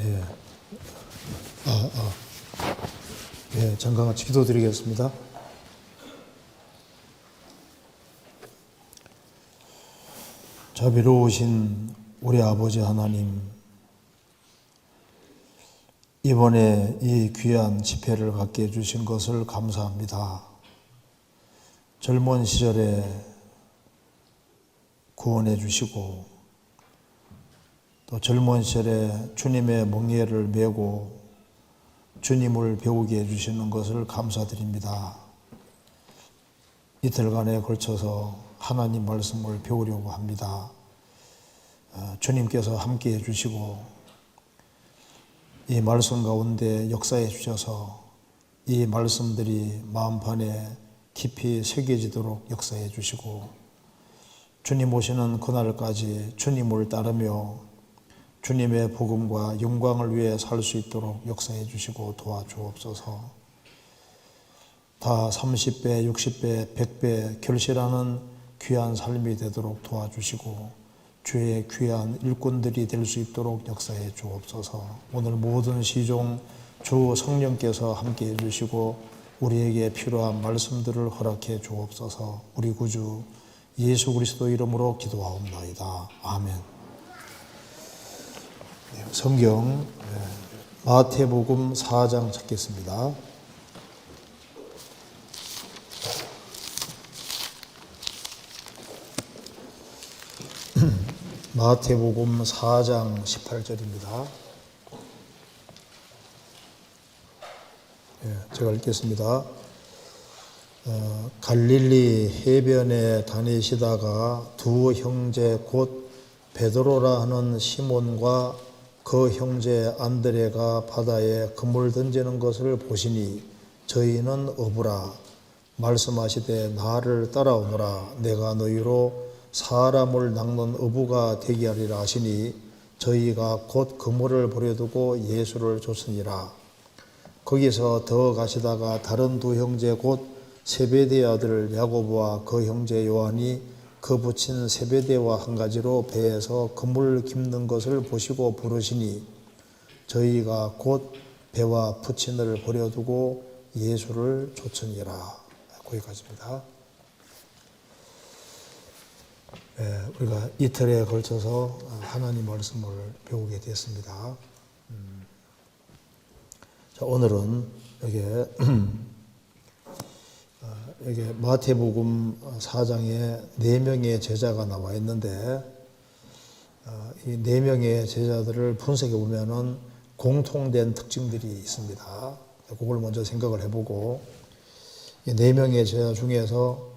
예. 예, 잠깐 같이 기도드리겠습니다. 자비로우신 우리 아버지 하나님, 이번에 이 귀한 집회를 갖게 해주신 것을 감사합니다. 젊은 시절에 구원해 주시고 또 젊은 시절에 주님의 멍에를 메고 주님을 배우게 해주시는 것을 감사드립니다. 이틀간에 걸쳐서 하나님 말씀을 배우려고 합니다. 주님께서 함께 해주시고 이 말씀 가운데 역사해 주셔서 이 말씀들이 마음판에 깊이 새겨지도록 역사해 주시고 주님 오시는 그날까지 주님을 따르며 주님의 복음과 영광을 위해 살 수 있도록 역사해 주시고 도와주옵소서. 다 30배, 60배, 100배 결실하는 귀한 삶이 되도록 도와주시고 주의 귀한 일꾼들이 될 수 있도록 역사해 주옵소서. 오늘 모든 시종 주 성령께서 함께 해주시고 우리에게 필요한 말씀들을 허락해 주옵소서. 우리 구주 예수 그리스도 이름으로 기도하옵나이다. 아멘. 성경 마태복음 4장 찾겠습니다. 마태복음 4장 18절입니다. 제가 읽겠습니다. 갈릴리 해변에 다니시다가 두 형제 곧 베드로라 하는 시몬과 그 형제 안드레가 바다에 그물 던지는 것을 보시니 저희는 어부라 말씀하시되 나를 따라오너라 내가 너희로 사람을 낚는 어부가 되게 하리라 하시니 저희가 곧 그물을 버려두고 예수를 쫓으니라. 거기서 더 가시다가 다른 두 형제 곧 세베대의 아들 야고보와 그 형제 요한이 그 붙인 세베대와 한 가지로 배에서 그물 깁는 것을 보시고 부르시니 저희가 곧 배와 붙인을 버려두고 예수를 쫓으니라. 거기까지입니다. 우리가 이틀에 걸쳐서 하나님 말씀을 배우게 됐습니다. 자, 오늘은 여기 마태복음 4장에 4명의 제자가 나와 있는데 이 4명의 제자들을 분석해 보면은 공통된 특징들이 있습니다. 그걸 먼저 생각을 해보고 이 4명의 제자 중에서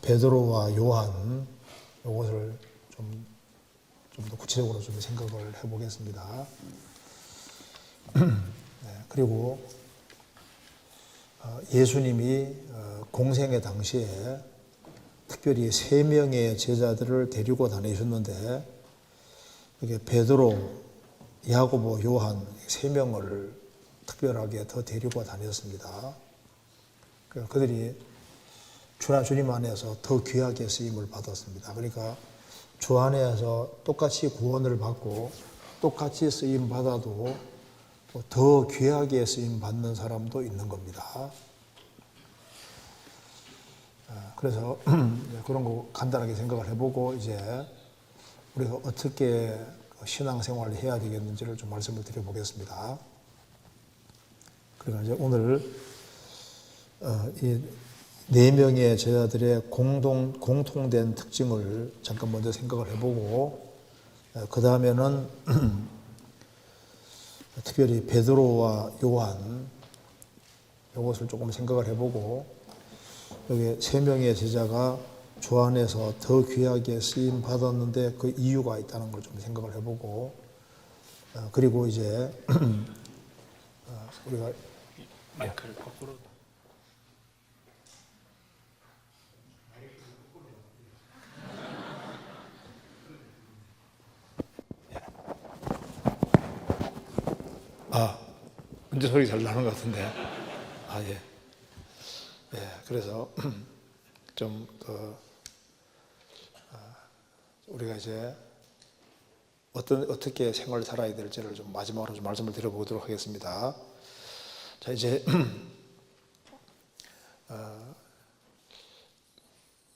베드로와 요한 이것을 좀 더 구체적으로 좀 생각을 해보겠습니다. 그리고 예수님이 공생의 당시에 특별히 3명의 제자들을 데리고 다니셨는데 이게 베드로, 야고보, 요한 3명을 특별하게 더 데리고 다녔습니다. 그들이 주님 안에서 더 귀하게 쓰임을 받았습니다. 그러니까 주 안에서 똑같이 구원을 받고 똑같이 쓰임 받아도 더 귀하게 쓰임 받는 사람도 있는 겁니다. 그래서 그런 거 간단하게 생각을 해보고 이제 우리가 어떻게 신앙생활을 해야 되겠는지를 좀 말씀을 드려보겠습니다. 그러니까 이제 오늘 이 4명의 제자들의 공통된 특징을 잠깐 먼저 생각을 해보고 그 다음에는 특별히 베드로와 요한 이것을 조금 생각을 해보고 여기 3명의 제자가 주 안에서 더 귀하게 쓰임 받았는데 그 이유가 있다는 걸 좀 생각을 해보고 그리고 이제 우리가 마이크를 거꾸로 문제 소리 잘 나는 것 같은데. 그래서 좀 우리가 이제 어떻게 생활을 살아야 될지를 좀 마지막으로 좀 말씀을 드려보도록 하겠습니다. 자, 이제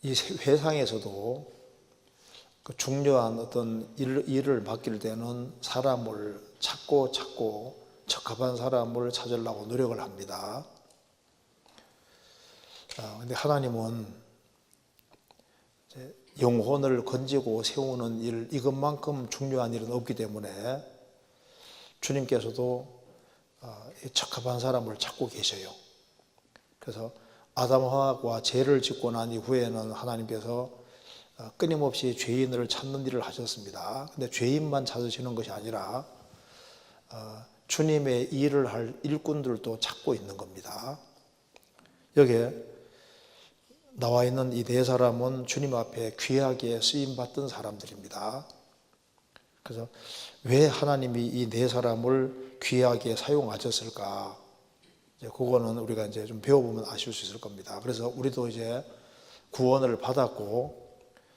이 회상에서도 그 중요한 어떤 일을 맡길 때는 사람을 찾고 적합한 사람을 찾으려고 노력을 합니다. 근데 하나님은 이제 영혼을 건지고 세우는 일, 이것만큼 중요한 일은 없기 때문에 주님께서도 적합한 사람을 찾고 계셔요. 그래서 아담과 죄를 짓고 난 이후에는 하나님께서 끊임없이 죄인을 찾는 일을 하셨습니다. 근데 죄인만 찾으시는 것이 아니라 주님의 일을 할 일꾼들도 찾고 있는 겁니다. 여기에 나와 있는 이 네 사람은 주님 앞에 귀하게 쓰임받던 사람들입니다. 그래서 왜 하나님이 이 네 사람을 귀하게 사용하셨을까? 이제 그거는 우리가 이제 좀 배워보면 아실 수 있을 겁니다. 그래서 우리도 이제 구원을 받았고,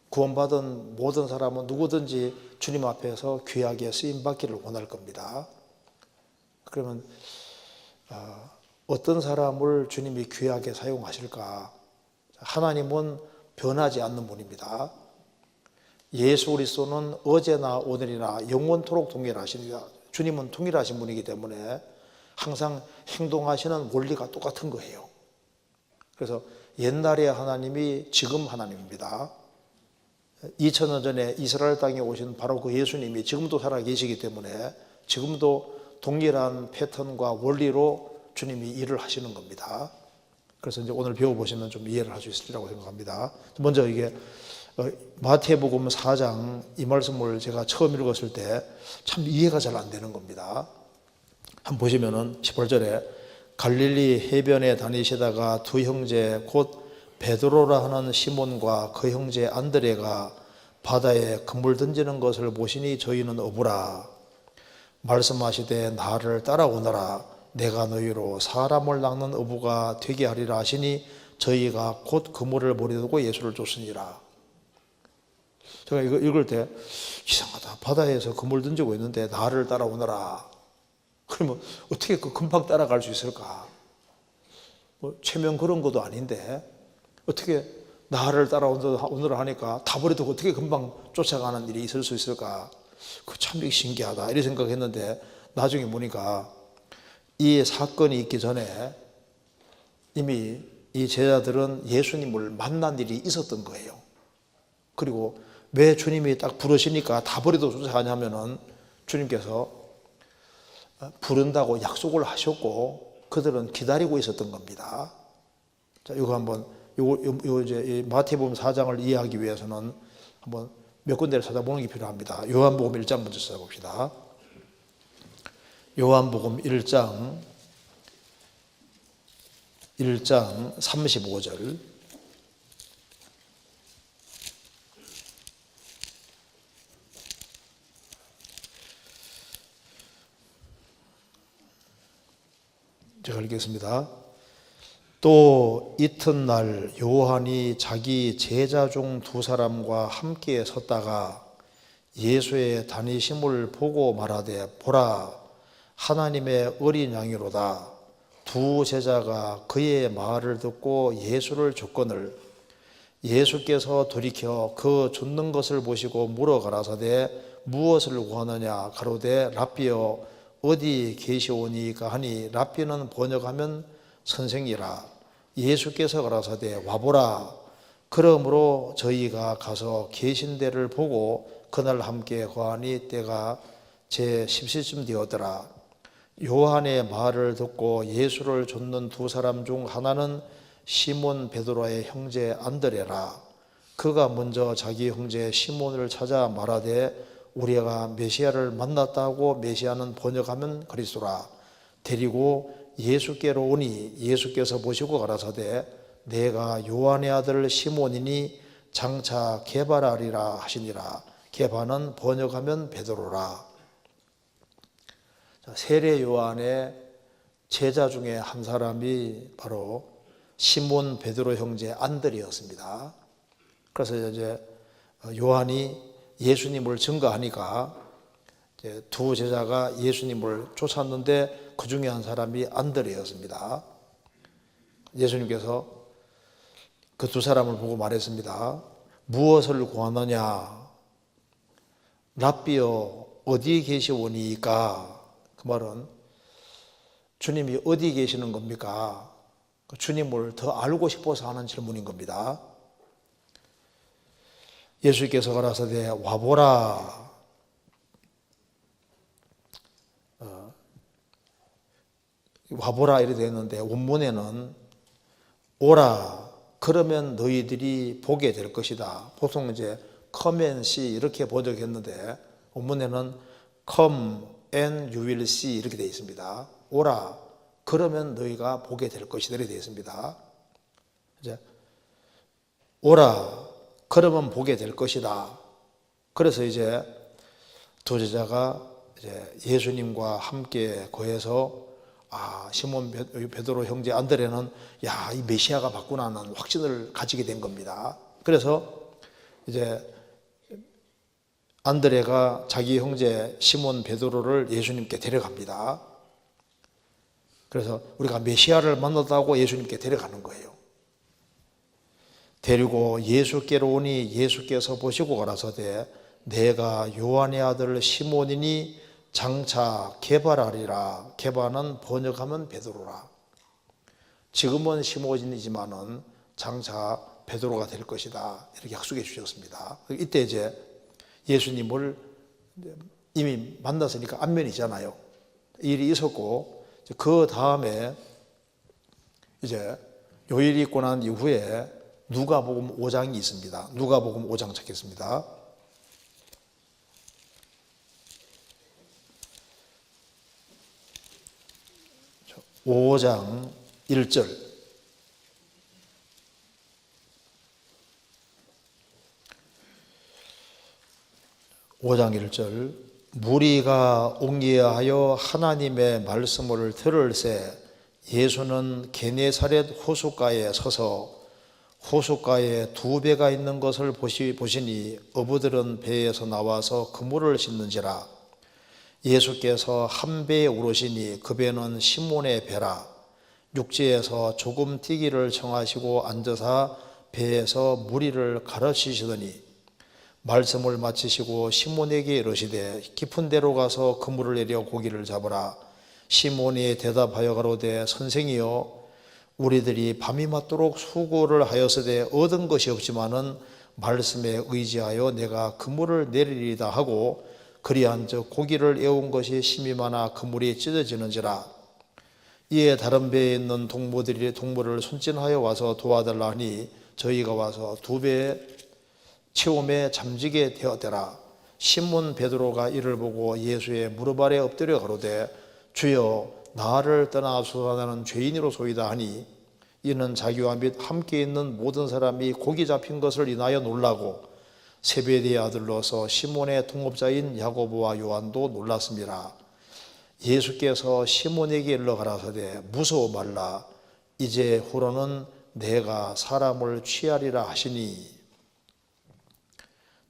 구원받은 모든 사람은 누구든지 주님 앞에서 귀하게 쓰임받기를 원할 겁니다. 그러면 어떤 사람을 주님이 귀하게 사용하실까? 하나님은 변하지 않는 분입니다. 예수 그리스도는 어제나 오늘이나 영원토록 동일하십니다. 주님은 동일하신 분이기 때문에 항상 행동하시는 원리가 똑같은 거예요. 그래서 옛날의 하나님이 지금 하나님입니다. 2000년 전에 이스라엘 땅에 오신 바로 그 예수님이 지금도 살아 계시기 때문에 지금도 동일한 패턴과 원리로 주님이 일을 하시는 겁니다. 그래서 이제 오늘 배워보시면 좀 이해를 할 수 있으리라고 생각합니다. 먼저 이게 마태복음 4장 이 말씀을 제가 처음 읽었을 때 참 이해가 잘 안 되는 겁니다. 한번 보시면은 18절에 갈릴리 해변에 다니시다가 두 형제 곧 베드로라 하는 시몬과 그 형제 안드레가 바다에 그물 던지는 것을 보시니 저희는 어부라. 말씀하시되 나를 따라오너라. 내가 너희로 사람을 낚는 어부가 되게 하리라 하시니 저희가 곧 그물을 버려두고 예수를 쫓으니라. 제가 이거 읽을 때 이상하다. 바다에서 그물 던지고 있는데 나를 따라오너라. 그러면 어떻게 그 금방 따라갈 수 있을까? 뭐 체면 그런 것도 아닌데 어떻게 나를 따라오느라 하니까 다 버려두고 어떻게 금방 쫓아가는 일이 있을 수 있을까? 그 참 신기하다 이런 생각했는데 나중에 보니까 이 사건이 있기 전에 이미 이 제자들은 예수님을 만난 일이 있었던 거예요. 그리고 왜 주님이 딱 부르시니까 다 버리고 쫓아가냐면은 주님께서 부른다고 약속을 하셨고 그들은 기다리고 있었던 겁니다. 자, 이거 한번 요 이제 마태복음 4장을 이해하기 위해서는 한번 몇 군데를 찾아보는 게 필요합니다. 요한복음 1장 먼저 찾아봅시다. 요한복음 1장 35절. 제가 읽겠습니다. 또 이튿날 요한이 자기 제자 중 두 사람과 함께 섰다가 예수의 다니심을 보고 말하되 보라 하나님의 어린 양이로다. 두 제자가 그의 말을 듣고 예수를 쫓거늘 예수께서 돌이켜 그 쫓는 것을 보시고 물어 가라사대 무엇을 구하느냐 가로되 랍비여 어디 계시오니까 하니 랍비는 번역하면 선생이라. 예수께서 가라사대 와보라. 그러므로 저희가 가서 계신 데를 보고 그날 함께 거하니 때가 제 10시쯤 되었더라. 요한의 말을 듣고 예수를 쫓는 두 사람 중 하나는 시몬 베드로의 형제 안드레라. 그가 먼저 자기 형제 시몬을 찾아 말하되 우리가 메시아를 만났다고 메시아는 번역하면 그리스도라. 데리고 예수께로 오니 예수께서 보시고 가라사대 내가 요한의 아들 시몬이니 장차 게바라리라 하시니라. 게바는 번역하면 베드로라. 세례 요한의 제자 중에 한 사람이 바로 시몬 베드로 형제 안드레였습니다. 그래서 이제 요한이 예수님을 증거하니까 이제 두 제자가 예수님을 쫓았는데 그 중에 한 사람이 안드레였습니다. 예수님께서 그 두 사람을 보고 말했습니다. 무엇을 구하느냐? 랍비여 어디에 계시오니까? 그 말은 주님이 어디 계시는 겁니까? 주님을 더 알고 싶어서 하는 질문인 겁니다. 예수께서 가라사대 와보라. 와보라 이렇게 되어 있는데 원문에는 오라 그러면 너희들이 보게 될 것이다. 보통 이제 come and see 이렇게 번역했는데 원문에는 come and you will see 이렇게 되어 있습니다. 오라 그러면 너희가 보게 될 것이다 이렇게 되어 있습니다. 이제 오라 그러면 보게 될 것이다. 그래서 이제 두 제자가 이제 예수님과 함께 거해서 시몬 베드로 형제 안드레는 이 메시아가 맞구나는 확신을 가지게 된 겁니다. 그래서 이제 안드레가 자기 형제 시몬 베드로를 예수님께 데려갑니다. 그래서 우리가 메시아를 만났다고 예수님께 데려가는 거예요. 데리고 예수께로 오니 예수께서 보시고 가라사대 내가 요한의 아들 시몬이니 장차 게바라리라. 게바는 번역하면 베드로라. 지금은 시몬이지만은 장차 베드로가 될 것이다. 이렇게 약속해 주셨습니다. 이때 이제 예수님을 이미 만났으니까 안면이잖아요. 일이 있었고 그 다음에 이제 요 일이 있고 난 이후에 누가복음 5장이 있습니다. 누가복음 5장 찾겠습니다. 5장 1절. 무리가 옹기하여 하나님의 말씀을 들을새 예수는 게네사렛 호숫가에 서서 호숫가에 두 배가 있는 것을 보시니 어부들은 배에서 나와서 그물을 씻는지라. 예수께서 한 배에 오르시니 그 배는 시몬의 배라. 육지에서 조금 뛰기를 청하시고 앉으사 배에서 무리를 가르치시더니 말씀을 마치시고 시몬에게 이르시되 깊은 데로 가서 그물을 내려 고기를 잡으라. 시몬이 대답하여 가로되 선생이여 우리들이 밤이 맞도록 수고를 하였으되 얻은 것이 없지만은 말씀에 의지하여 내가 그물을 내리리다 하고 그리한즉 고기를 에운 것이 심이 많아 그물이 찢어지는지라. 이에 다른 배에 있는 동무를 손짓하여 와서 도와달라 하니 저희가 와서 두 배의 체험에 잠지게 되었더라. 시몬 베드로가 이를 보고 예수의 무릎 아래 엎드려 가로되 주여 나를 떠나소서 나는 죄인이로소이다 하니 이는 자기와 및 함께 있는 모든 사람이 고기 잡힌 것을 인하여 놀라고 세베대의 아들로서 시몬의 동업자인 야고보와 요한도 놀랐습니다. 예수께서 시몬에게 일러 가라사대 무서워 말라. 이제 후로는 내가 사람을 취하리라 하시니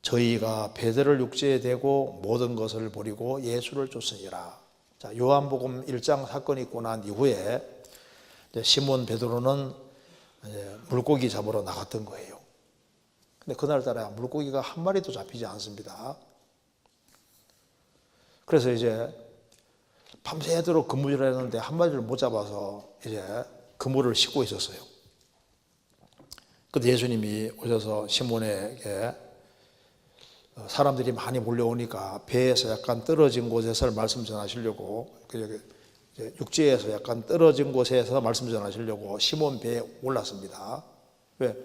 저희가 배들을 육지에 대고 모든 것을 버리고 예수를 쫓으니라. 자, 요한복음 1장 사건이 있고 난 이후에 시몬 베드로는 물고기 잡으러 나갔던 거예요. 근데 그날따라 물고기가 한 마리도 잡히지 않습니다. 그래서 이제 밤새도록 그물질을 했는데 한 마리를 못 잡아서 이제 그물을 싣고 있었어요. 그때 예수님이 오셔서 시몬에게 사람들이 많이 몰려오니까 배에서 약간 떨어진 곳에서 말씀 전하시려고 육지에서 약간 떨어진 곳에서 말씀 전하시려고 시몬 배에 올랐습니다. 왜?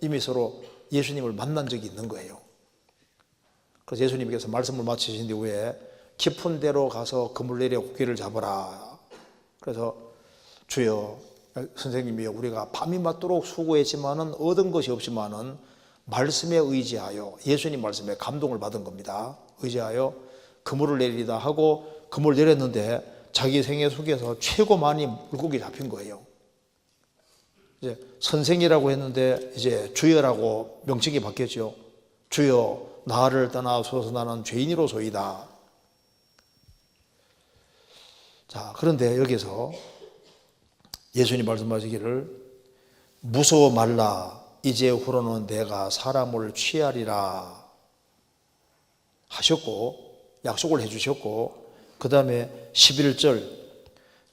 이미 서로 예수님을 만난 적이 있는 거예요. 그래서 예수님께서 말씀을 마치신 이후에 깊은 데로 가서 그물 내려 고기를 잡으라. 그래서 주여 선생님이 우리가 밤이 맞도록 수고했지만은 얻은 것이 없지만은 말씀에 의지하여 예수님 말씀에 감동을 받은 겁니다. 의지하여 그물을 내리다 하고 그물을 내렸는데 자기 생애 속에서 최고 많이 물고기 잡힌 거예요. 이제 선생이라고 했는데 이제 주여라고 명칭이 바뀌었죠. 주여 나를 떠나소서 나는 죄인이로소이다. 자, 그런데 여기서 예수님 말씀하시기를 무서워 말라 이제 후로는 내가 사람을 취하리라 하셨고 약속을 해주셨고, 그 다음에 11절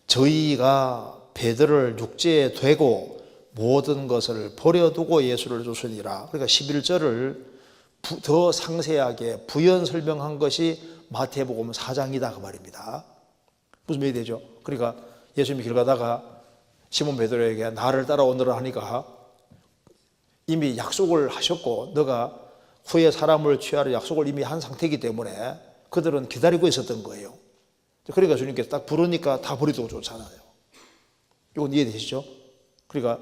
저희가 베드로를 육지에 되고 모든 것을 버려두고 예수를 쫓으니라. 그러니까 11절을 더 상세하게 부연 설명한 것이 마태복음 4장이다 그 말입니다. 무슨 말이 되죠? 그러니까 예수님이 길 가다가 시몬 베드로에게 나를 따라오너라 하니까 이미 약속을 하셨고 너가 후에 사람을 취하려 약속을 이미 한 상태이기 때문에 그들은 기다리고 있었던 거예요. 그러니까 주님께서 딱 부르니까 다 버리고 쫓잖아요. 이건 이해되시죠? 그러니까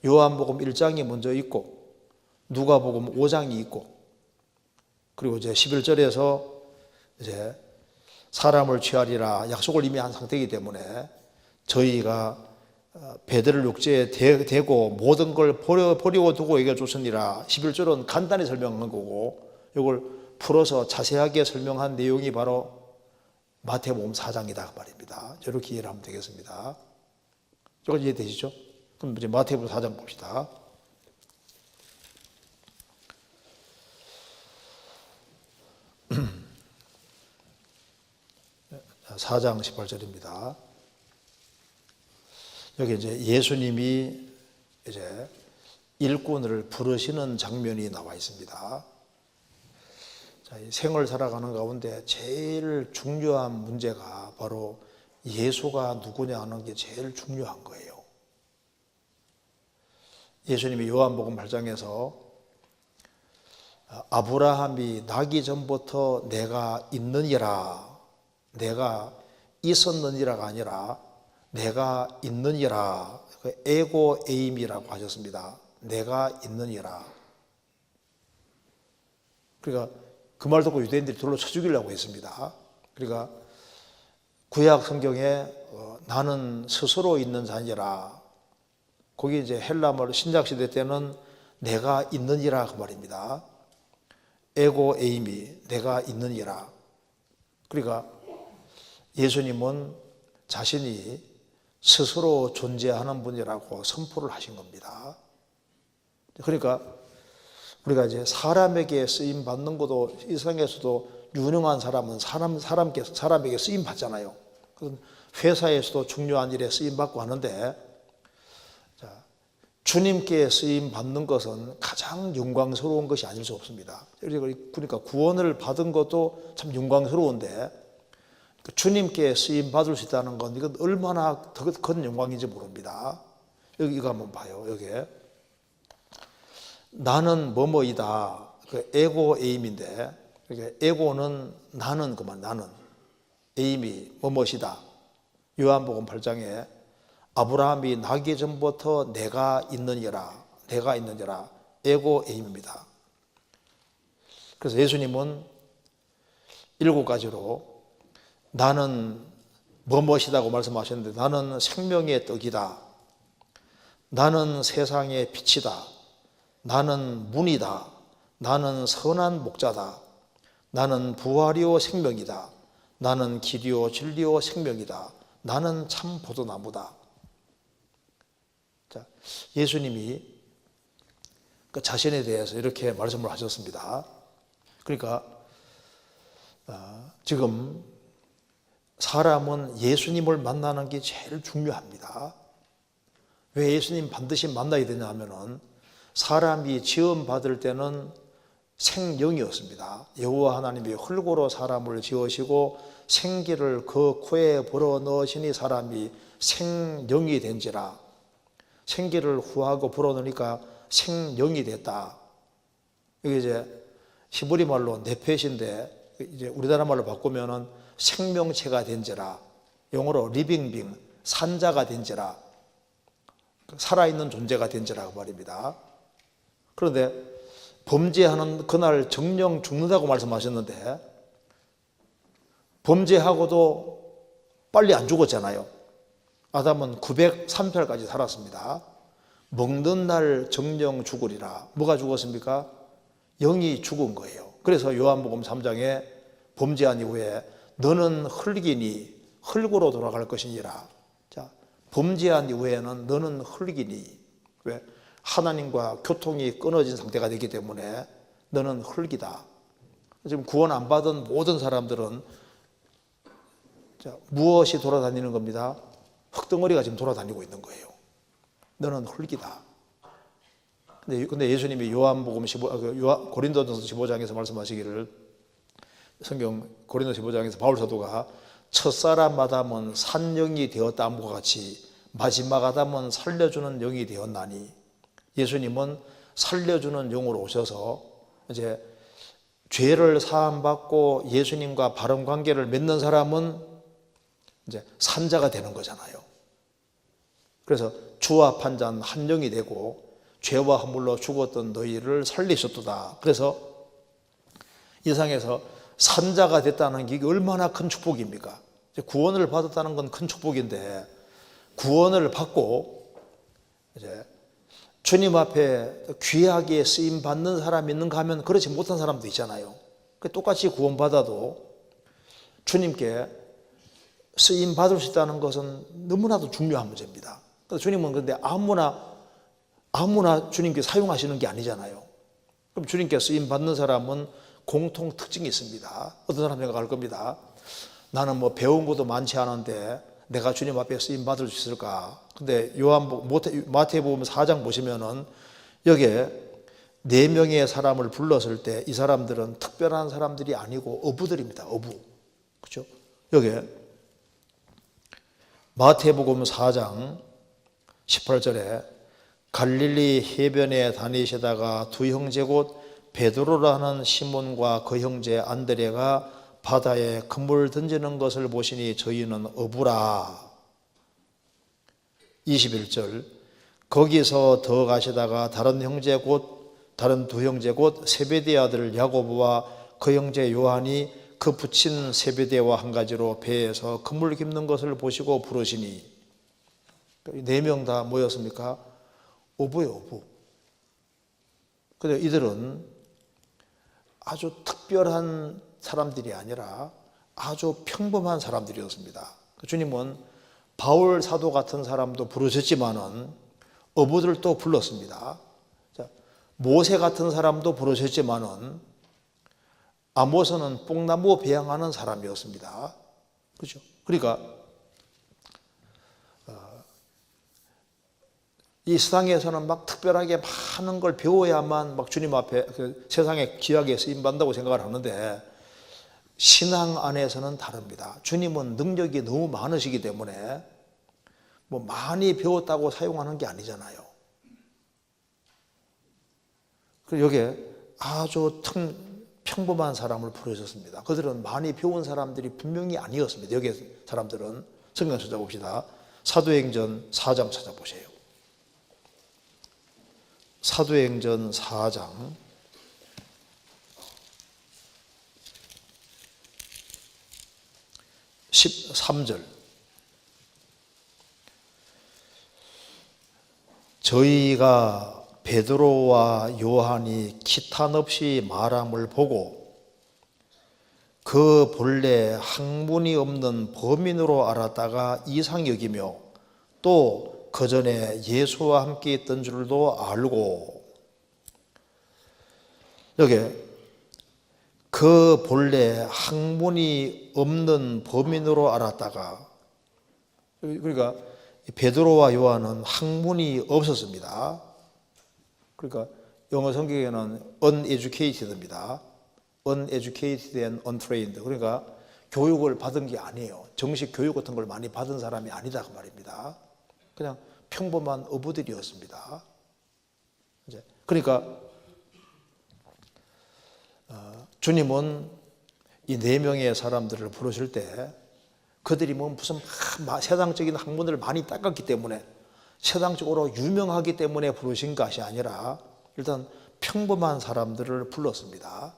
요한복음 1장이 먼저 있고 누가복음 5장이 있고, 그리고 이제 11절에서 이제 사람을 취하리라 약속을 이미 한 상태이기 때문에 저희가 베드로를 육지에 대고 모든 걸 버리고 두고 얘기해 줬으니라. 11절은 간단히 설명한 거고 이걸 풀어서 자세하게 설명한 내용이 바로 마태복음 4장이다 그 말입니다. 이렇게 이해를 하면 되겠습니다. 이거 이해되시죠? 그럼 이제 마태복음 4장 봅시다. 4장 18절입니다. 여기 이제 예수님이 이제 일꾼을 부르시는 장면이 나와 있습니다. 자, 생을 살아가는 가운데 제일 중요한 문제가 바로 예수가 누구냐 하는 게 제일 중요한 거예요. 예수님이 요한복음 8장에서 아브라함이 나기 전부터 내가 있느니라, 내가 있었느니라가 아니라 내가 있느니라, 그 에고 에임이라고 하셨습니다. 내가 있느니라. 그러니까 그 말 듣고 유대인들이 돌로 쳐 죽이려고 했습니다. 그러니까 구약 성경에 나는 스스로 있는 자니라, 거기 이제 헬라말 신약 시대 때는 내가 있느니라 그 말입니다. 에고 에임이 내가 있느니라. 그러니까 예수님은 자신이 스스로 존재하는 분이라고 선포를 하신 겁니다. 그러니까 우리가 이제 사람에게 쓰임 받는 것도 이 세상에서도 유능한 사람은 사람에게 쓰임 받잖아요. 회사에서도 중요한 일에 쓰임 받고 하는데, 주님께 쓰임 받는 것은 가장 영광스러운 것이 아닐 수 없습니다. 그러니까 구원을 받은 것도 참 영광스러운데 주님께 쓰임 받을 수 있다는 건 이건 얼마나 더 큰 영광인지 모릅니다. 여기 이거 한번 봐요. 여기에 나는 뭐뭐이다. 그 에고 에임인데, 에고는 나는 그만, 나는 에임이 뭐뭐이다. 요한복음 8장에 아브라함이 나기 전부터 내가 있느니라, 내가 있느니라, 에고 에임입니다. 그래서 예수님은 7가지로 나는 뭐뭐이다고 말씀하셨는데, 나는 생명의 떡이다, 나는 세상의 빛이다, 나는 문이다, 나는 선한 목자다, 나는 부활이요 생명이다, 나는 길이요 진리요 생명이다, 나는 참 포도나무다. 자, 예수님이 그 자신에 대해서 이렇게 말씀을 하셨습니다. 그러니까 지금 사람은 예수님을 만나는 게 제일 중요합니다. 왜 예수님 반드시 만나야 되냐 하면은 사람이 지음 받을 때는 생령이었습니다. 여호와 하나님이 흙으로 사람을 지으시고 생기를 그 코에 불어 넣으시니 사람이 생령이 된지라. 생기를 후하고 불어 넣으니까 생령이 됐다. 이게 이제 히브리 말로 네펫인데 이제 우리나라 말로 바꾸면은 생명체가 된지라. 영어로 리빙, 산자가 된지라. 살아있는 존재가 된지라 그 말입니다. 그런데 범죄하는 그날 정령 죽는다고 말씀하셨는데 범죄하고도 빨리 안 죽었잖아요. 아담은 903살까지 살았습니다. 먹는 날 정령 죽으리라. 뭐가 죽었습니까? 영이 죽은 거예요. 그래서 요한복음 3장에 범죄한 이후에 너는 흙이니 흙으로 돌아갈 것이니라. 자, 범죄한 이후에는 너는 흙이니. 왜? 하나님과 교통이 끊어진 상태가 되기 때문에 너는 흙이다. 지금 구원 안 받은 모든 사람들은 자, 무엇이 돌아다니는 겁니다? 흙덩어리가 지금 돌아다니고 있는 거예요. 너는 흙이다. 근데 예수님이 요한복음 15, 고린도전서 15장에서 말씀하시기를, 성경 고린도 15장에서 바울 사도가 첫사람 아담은 산영이 되었다함과 같이 마지막 아담은 살려주는 영이 되었나니, 예수님은 살려주는 영으로 오셔서 이제 죄를 사함받고 예수님과 바른 관계를 맺는 사람은 이제 산자가 되는 거잖아요. 그래서 주와 판자는 한 영이 되고 죄와 허물로 죽었던 너희를 살리셨도다. 그래서 이 세상에서 산자가 됐다는 게 얼마나 큰 축복입니까? 구원을 받았다는 건 큰 축복인데, 구원을 받고 이제 주님 앞에 귀하게 쓰임 받는 사람이 있는가 하면 그렇지 못한 사람도 있잖아요. 똑같이 구원 받아도 주님께 쓰임 받을 수 있다는 것은 너무나도 중요한 문제입니다. 그래서 주님은 근데 아무나 주님께 사용하시는 게 아니잖아요. 그럼 주님께 쓰임 받는 사람은 공통 특징이 있습니다. 어떤 사람 생각할 겁니다. 나는 뭐 배운 것도 많지 않은데 내가 주님 앞에 쓰임 받을 수 있을까? 근데 마태복음 4장 보시면은 여기에 4명의 사람을 불렀을 때 이 사람들은 특별한 사람들이 아니고 어부들입니다. 어부. 그렇죠? 여기에 마태복음 4장 18절에 갈릴리 해변에 다니시다가 두 형제 곧 베드로라 하는 시몬과 그 형제 안드레가 바다에 그물 던지는 것을 보시니 저희는 어부라. 21절 거기서 더 가시다가 다른 두 형제 곧 세베대 아들 야고보와 그 형제 요한이 그 붙인 세베대와 한 가지로 배에서 그물 깁는 것을 보시고 부르시니, 4명 다 뭐였습니까? 어부예요, 어부. 근데 이들은 아주 특별한 사람들이 아니라 아주 평범한 사람들이었습니다. 주님은 바울 사도 같은 사람도 부르셨지만은 어부들도 불렀습니다. 모세 같은 사람도 부르셨지만은 아모스는 뽕나무 배양하는 사람이었습니다. 그렇죠? 그러니까 이 세상에서는 막 특별하게 많은 걸 배워야만 막 주님 앞에 세상에 귀하게 쓰임받는다고 생각을 하는데, 신앙 안에서는 다릅니다. 주님은 능력이 너무 많으시기 때문에 뭐 많이 배웠다고 사용하는 게 아니잖아요. 그리고 여기에 아주 평범한 사람을 부르셨습니다. 그들은 많이 배운 사람들이 분명히 아니었습니다. 여기 사람들은 성경 찾아봅시다. 사도행전 4장 찾아보세요. 사도행전 4장 13절 저희가 베드로와 요한이 기탄 없이 말함을 보고 그 본래 학문이 없는 범인으로 알았다가 이상 여기며 또 그 전에 예수와 함께 있던 줄도 알고, 여기 그 본래 학문이 없는 범인으로 알았다가, 그러니까 베드로와 요한은 학문이 없었습니다. 그러니까 영어 성경에는 uneducated입니다. uneducated and untrained. 그러니까 교육을 받은 게 아니에요. 정식 교육 같은 걸 많이 받은 사람이 아니다 그 말입니다. 그냥 평범한 어부들이었습니다. 그러니까 주님은 이 4명의 사람들을 부르실 때 그들이 뭐 무슨 세상적인 학문을 많이 닦았기 때문에, 세상적으로 유명하기 때문에 부르신 것이 아니라 일단 평범한 사람들을 불렀습니다.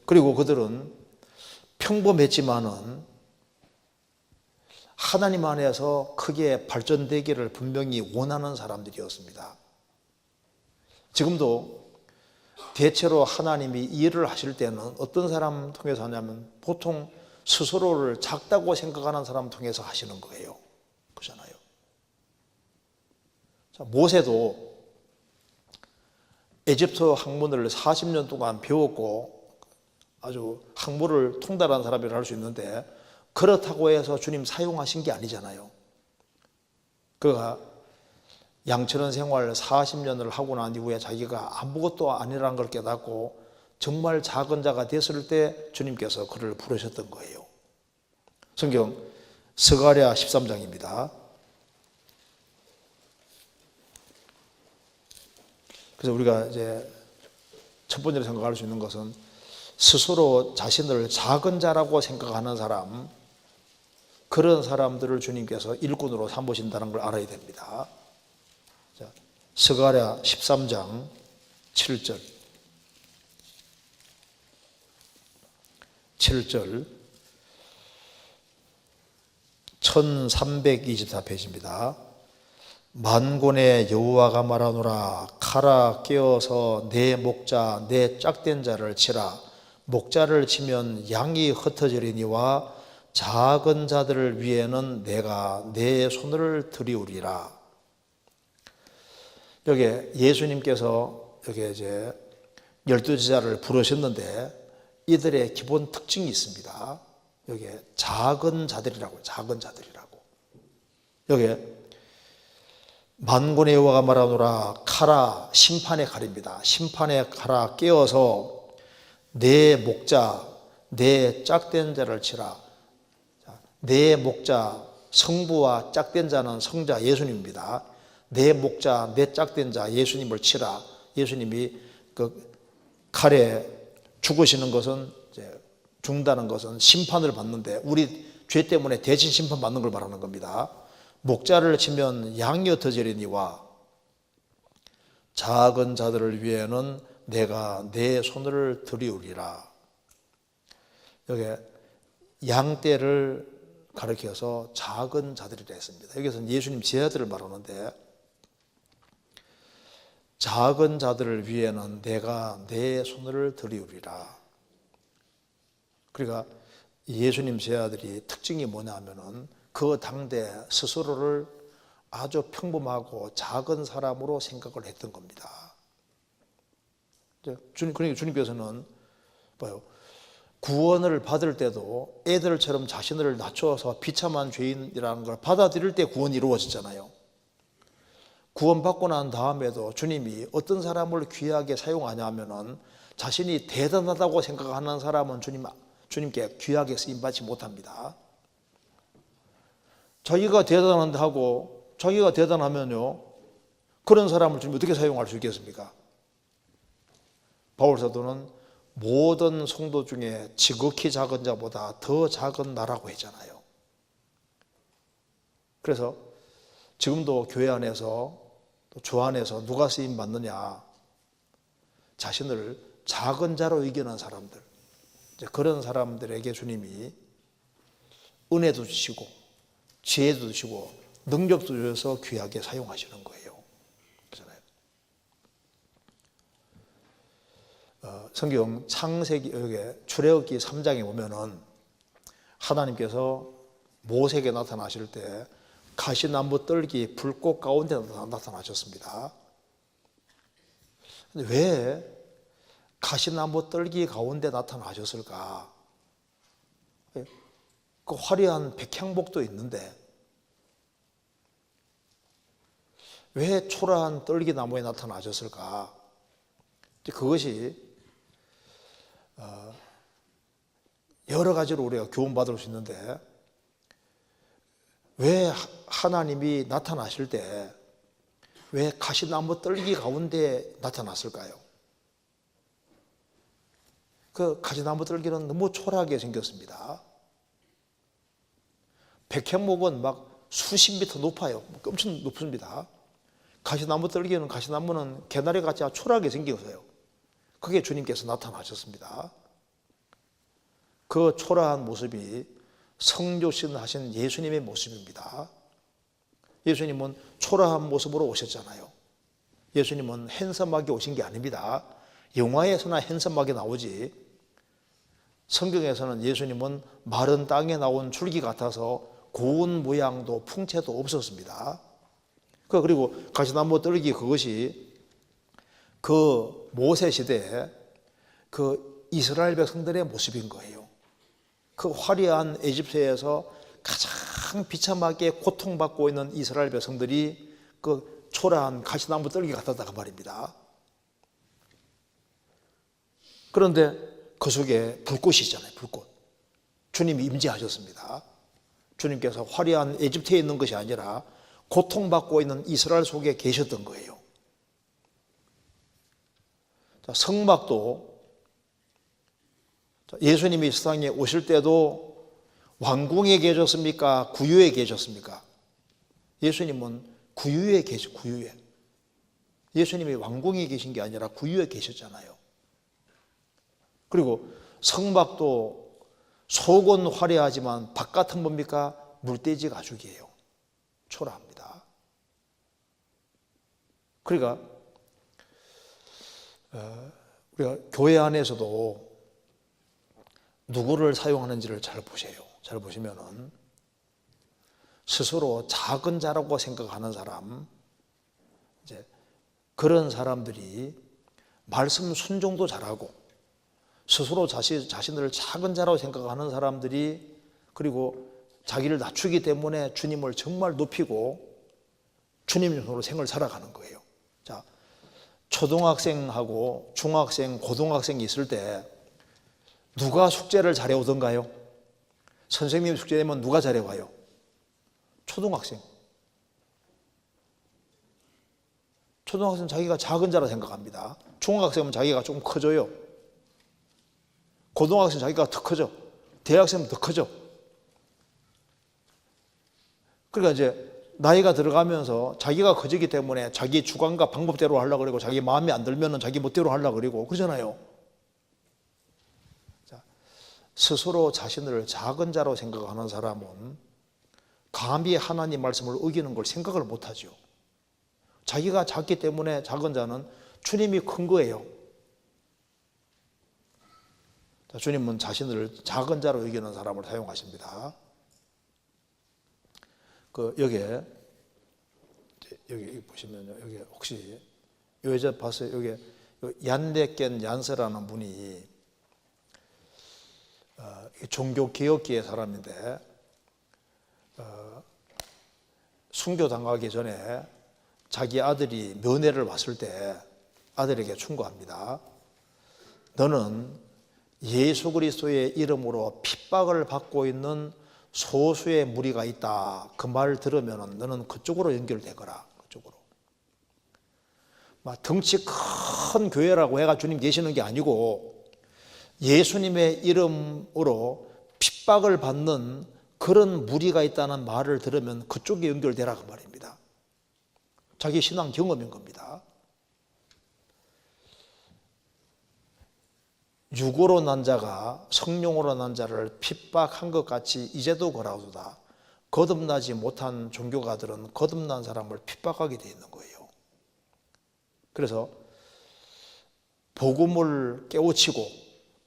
그리고 그들은 평범했지만은 하나님 안에서 크게 발전되기를 분명히 원하는 사람들이었습니다. 지금도 대체로 하나님이 일을 하실 때는 어떤 사람 통해서 하냐면 보통 스스로를 작다고 생각하는 사람 통해서 하시는 거예요. 그렇잖아요. 자, 모세도 에집트 학문을 40년 동안 배웠고 아주 학문을 통달한 사람이라 할 수 있는데 그렇다고 해서 주님 사용하신 게 아니잖아요. 그가 양처럼 생활 40년을 하고 난 이후에 자기가 아무것도 아니라는 걸 깨닫고 정말 작은 자가 됐을 때 주님께서 그를 부르셨던 거예요. 성경 스가랴 13장입니다. 그래서 우리가 이제 첫 번째로 생각할 수 있는 것은 스스로 자신을 작은 자라고 생각하는 사람, 그런 사람들을 주님께서 일꾼으로 삼으신다는 걸 알아야 됩니다. 자, 스가랴 13장 7절 1324페이지입니다. 만군의 여호와가 말하노라. 칼아 깨어서 내 목자 내 짝된 자를 치라. 목자를 치면 양이 흩어지리니와 작은 자들을 위해는 내가 내 손을 들이우리라. 여기 예수님께서 여기 이제 12제자를 부르셨는데 이들의 기본 특징이 있습니다. 여기 작은 자들이라고, 작은 자들이라고. 여기 만군의 여호와가 말하노라. 칼아, 심판의 칼입니다. 심판의 칼아 깨어서 내 목자 내 짝된 자를 치라. 내 목자, 성부와 짝된 자는 성자 예수님입니다. 내 목자 내 짝된 자 예수님을 치라. 예수님이 그 칼에 죽으시는 것은, 이제 죽는다는 것은 심판을 받는데 우리 죄 때문에 대신 심판 받는 걸 말하는 겁니다. 목자를 치면 양이 흩어지리니와 작은 자들을 위해는 내가 내 손을 들이우리라. 여기 양떼를 가리켜서 작은 자들이라 했습니다. 여기서는 예수님 제자들을 말하는데 작은 자들을 위해는 내가 내 손을 들이우리라. 그러니까 예수님 제자들이 특징이 뭐냐면은 그 당대 스스로를 아주 평범하고 작은 사람으로 생각을 했던 겁니다. 그러니까 주님께서는 봐요. 구원을 받을 때도 애들처럼 자신을 낮춰서 비참한 죄인이라는 걸 받아들일 때 구원이 이루어졌잖아요. 구원받고 난 다음에도 주님이 어떤 사람을 귀하게 사용하냐 하면은 자신이 대단하다고 생각하는 사람은 주님께 귀하게 쓰임받지 못합니다. 자기가 대단하고 자기가 대단하면요, 그런 사람을 주님 어떻게 사용할 수 있겠습니까? 바울 사도는 모든 성도 중에 지극히 작은 자보다 더 작은 나라고 했잖아요. 그래서 지금도 교회 안에서 또 주 안에서 누가 쓰임 받느냐, 자신을 작은 자로 이기는 사람들, 이제 그런 사람들에게 주님이 은혜도 주시고 지혜도 주시고 능력도 주셔서 귀하게 사용하시는 거예요. 그렇잖아요. 성경 창세기 여기 출애굽기 3장에 보면은 하나님께서 모세에게 나타나실 때 가시나무 뜰기 불꽃 가운데 나타나셨습니다. 근데 왜 가시나무 뜰기 가운데 나타나셨을까? 그 화려한 백향복도 있는데 왜 초라한 뜰기나무에 나타나셨을까? 그것이 여러 가지로 우리가 교훈받을 수 있는데 왜 하나님이 나타나실 때 왜 가시나무 뜰기 가운데 나타났을까요? 그 가시나무 뜰기는 너무 초라하게 생겼습니다. 백향목은 막 수십 미터 높아요. 엄청 높습니다. 가시나무는 개나리 같이 초라하게 생겼어요. 그게 주님께서 나타나셨습니다. 그 초라한 모습이 성조신 하신 예수님의 모습입니다. 예수님은 초라한 모습으로 오셨잖아요. 예수님은 핸섬하게 오신 게 아닙니다. 영화에서나 핸섬하게 나오지 성경에서는 예수님은 마른 땅에 나온 줄기 같아서 고운 모양도 풍채도 없었습니다. 그리고 가시나무 떨기 그것이 그 모세 시대에 그 이스라엘 백성들의 모습인 거예요. 그 화려한 에집트에서 가장 비참하게 고통받고 있는 이스라엘 백성들이 그 초라한 가시나무 떨기 같았다고 말입니다. 그런데 그 속에 불꽃이 있잖아요. 불꽃. 주님이 임재하셨습니다. 주님께서 화려한 에집트에 있는 것이 아니라 고통받고 있는 이스라엘 속에 계셨던 거예요. 성막도 예수님이 세상에 오실 때도 왕궁에 계셨습니까? 구유에 계셨습니까? 예수님은 구유에 계셨, 구유에. 예수님이 왕궁에 계신 게 아니라 구유에 계셨잖아요. 그리고 성막도 속은 화려하지만 바깥은 뭡니까? 물돼지 가죽이에요. 초라합니다. 그러니까 우리가 교회 안에서도 누구를 사용하는지를 잘 보세요. 잘 보시면은 스스로 작은 자라고 생각하는 사람, 이제 그런 사람들이 말씀 순종도 잘하고 스스로 자신을 작은 자라고 생각하는 사람들이 그리고 자기를 낮추기 때문에 주님을 정말 높이고 주님으로 생을 살아가는 거예요. 자, 초등학생하고 중학생, 고등학생이 있을 때 누가 숙제를 잘해오던가요? 선생님이 숙제되면 누가 잘해와요? 초등학생. 초등학생은 자기가 작은 자라 생각합니다. 중학생은 자기가 좀 커져요. 고등학생 자기가 더 커져. 대학생은 더 커져. 그러니까 이제 나이가 들어가면서 자기가 커지기 때문에 자기 주관과 방법대로 하려고 그러고 자기 마음에 안 들면은 자기 멋대로 하려고 그러고 그러잖아요. 자, 스스로 자신을 작은 자로 생각하는 사람은 감히 하나님 말씀을 어기는 걸 생각을 못 하죠. 자기가 작기 때문에 작은 자는 주님이 큰 거예요. 자, 주님은 자신을 작은 자로 여기는 사람을 사용하십니다. 여기 보시면요. 여기 혹시 여자 봤어요? 여기 얀데켄 얀스라는 분이 종교개혁기의 사람인데 순교당하기 전에 자기 아들이 면회를 왔을 때 아들에게 충고합니다. 너는 예수 그리스도의 이름으로 핍박을 받고 있는 소수의 무리가 있다. 그 말 들으면 너는 그쪽으로 연결되거라. 그쪽으로. 막 덩치 큰 교회라고 해가 주님 계시는 게 아니고 예수님의 이름으로 핍박을 받는 그런 무리가 있다는 말을 들으면 그쪽에 연결되라 그 말입니다. 자기 신앙 경험인 겁니다. 육으로 난 자가 성령으로 난 자를 핍박한 것 같이 이제도 그러하도다. 거듭나지 못한 종교가들은 거듭난 사람을 핍박하게 돼 있는 거예요. 그래서 복음을 깨우치고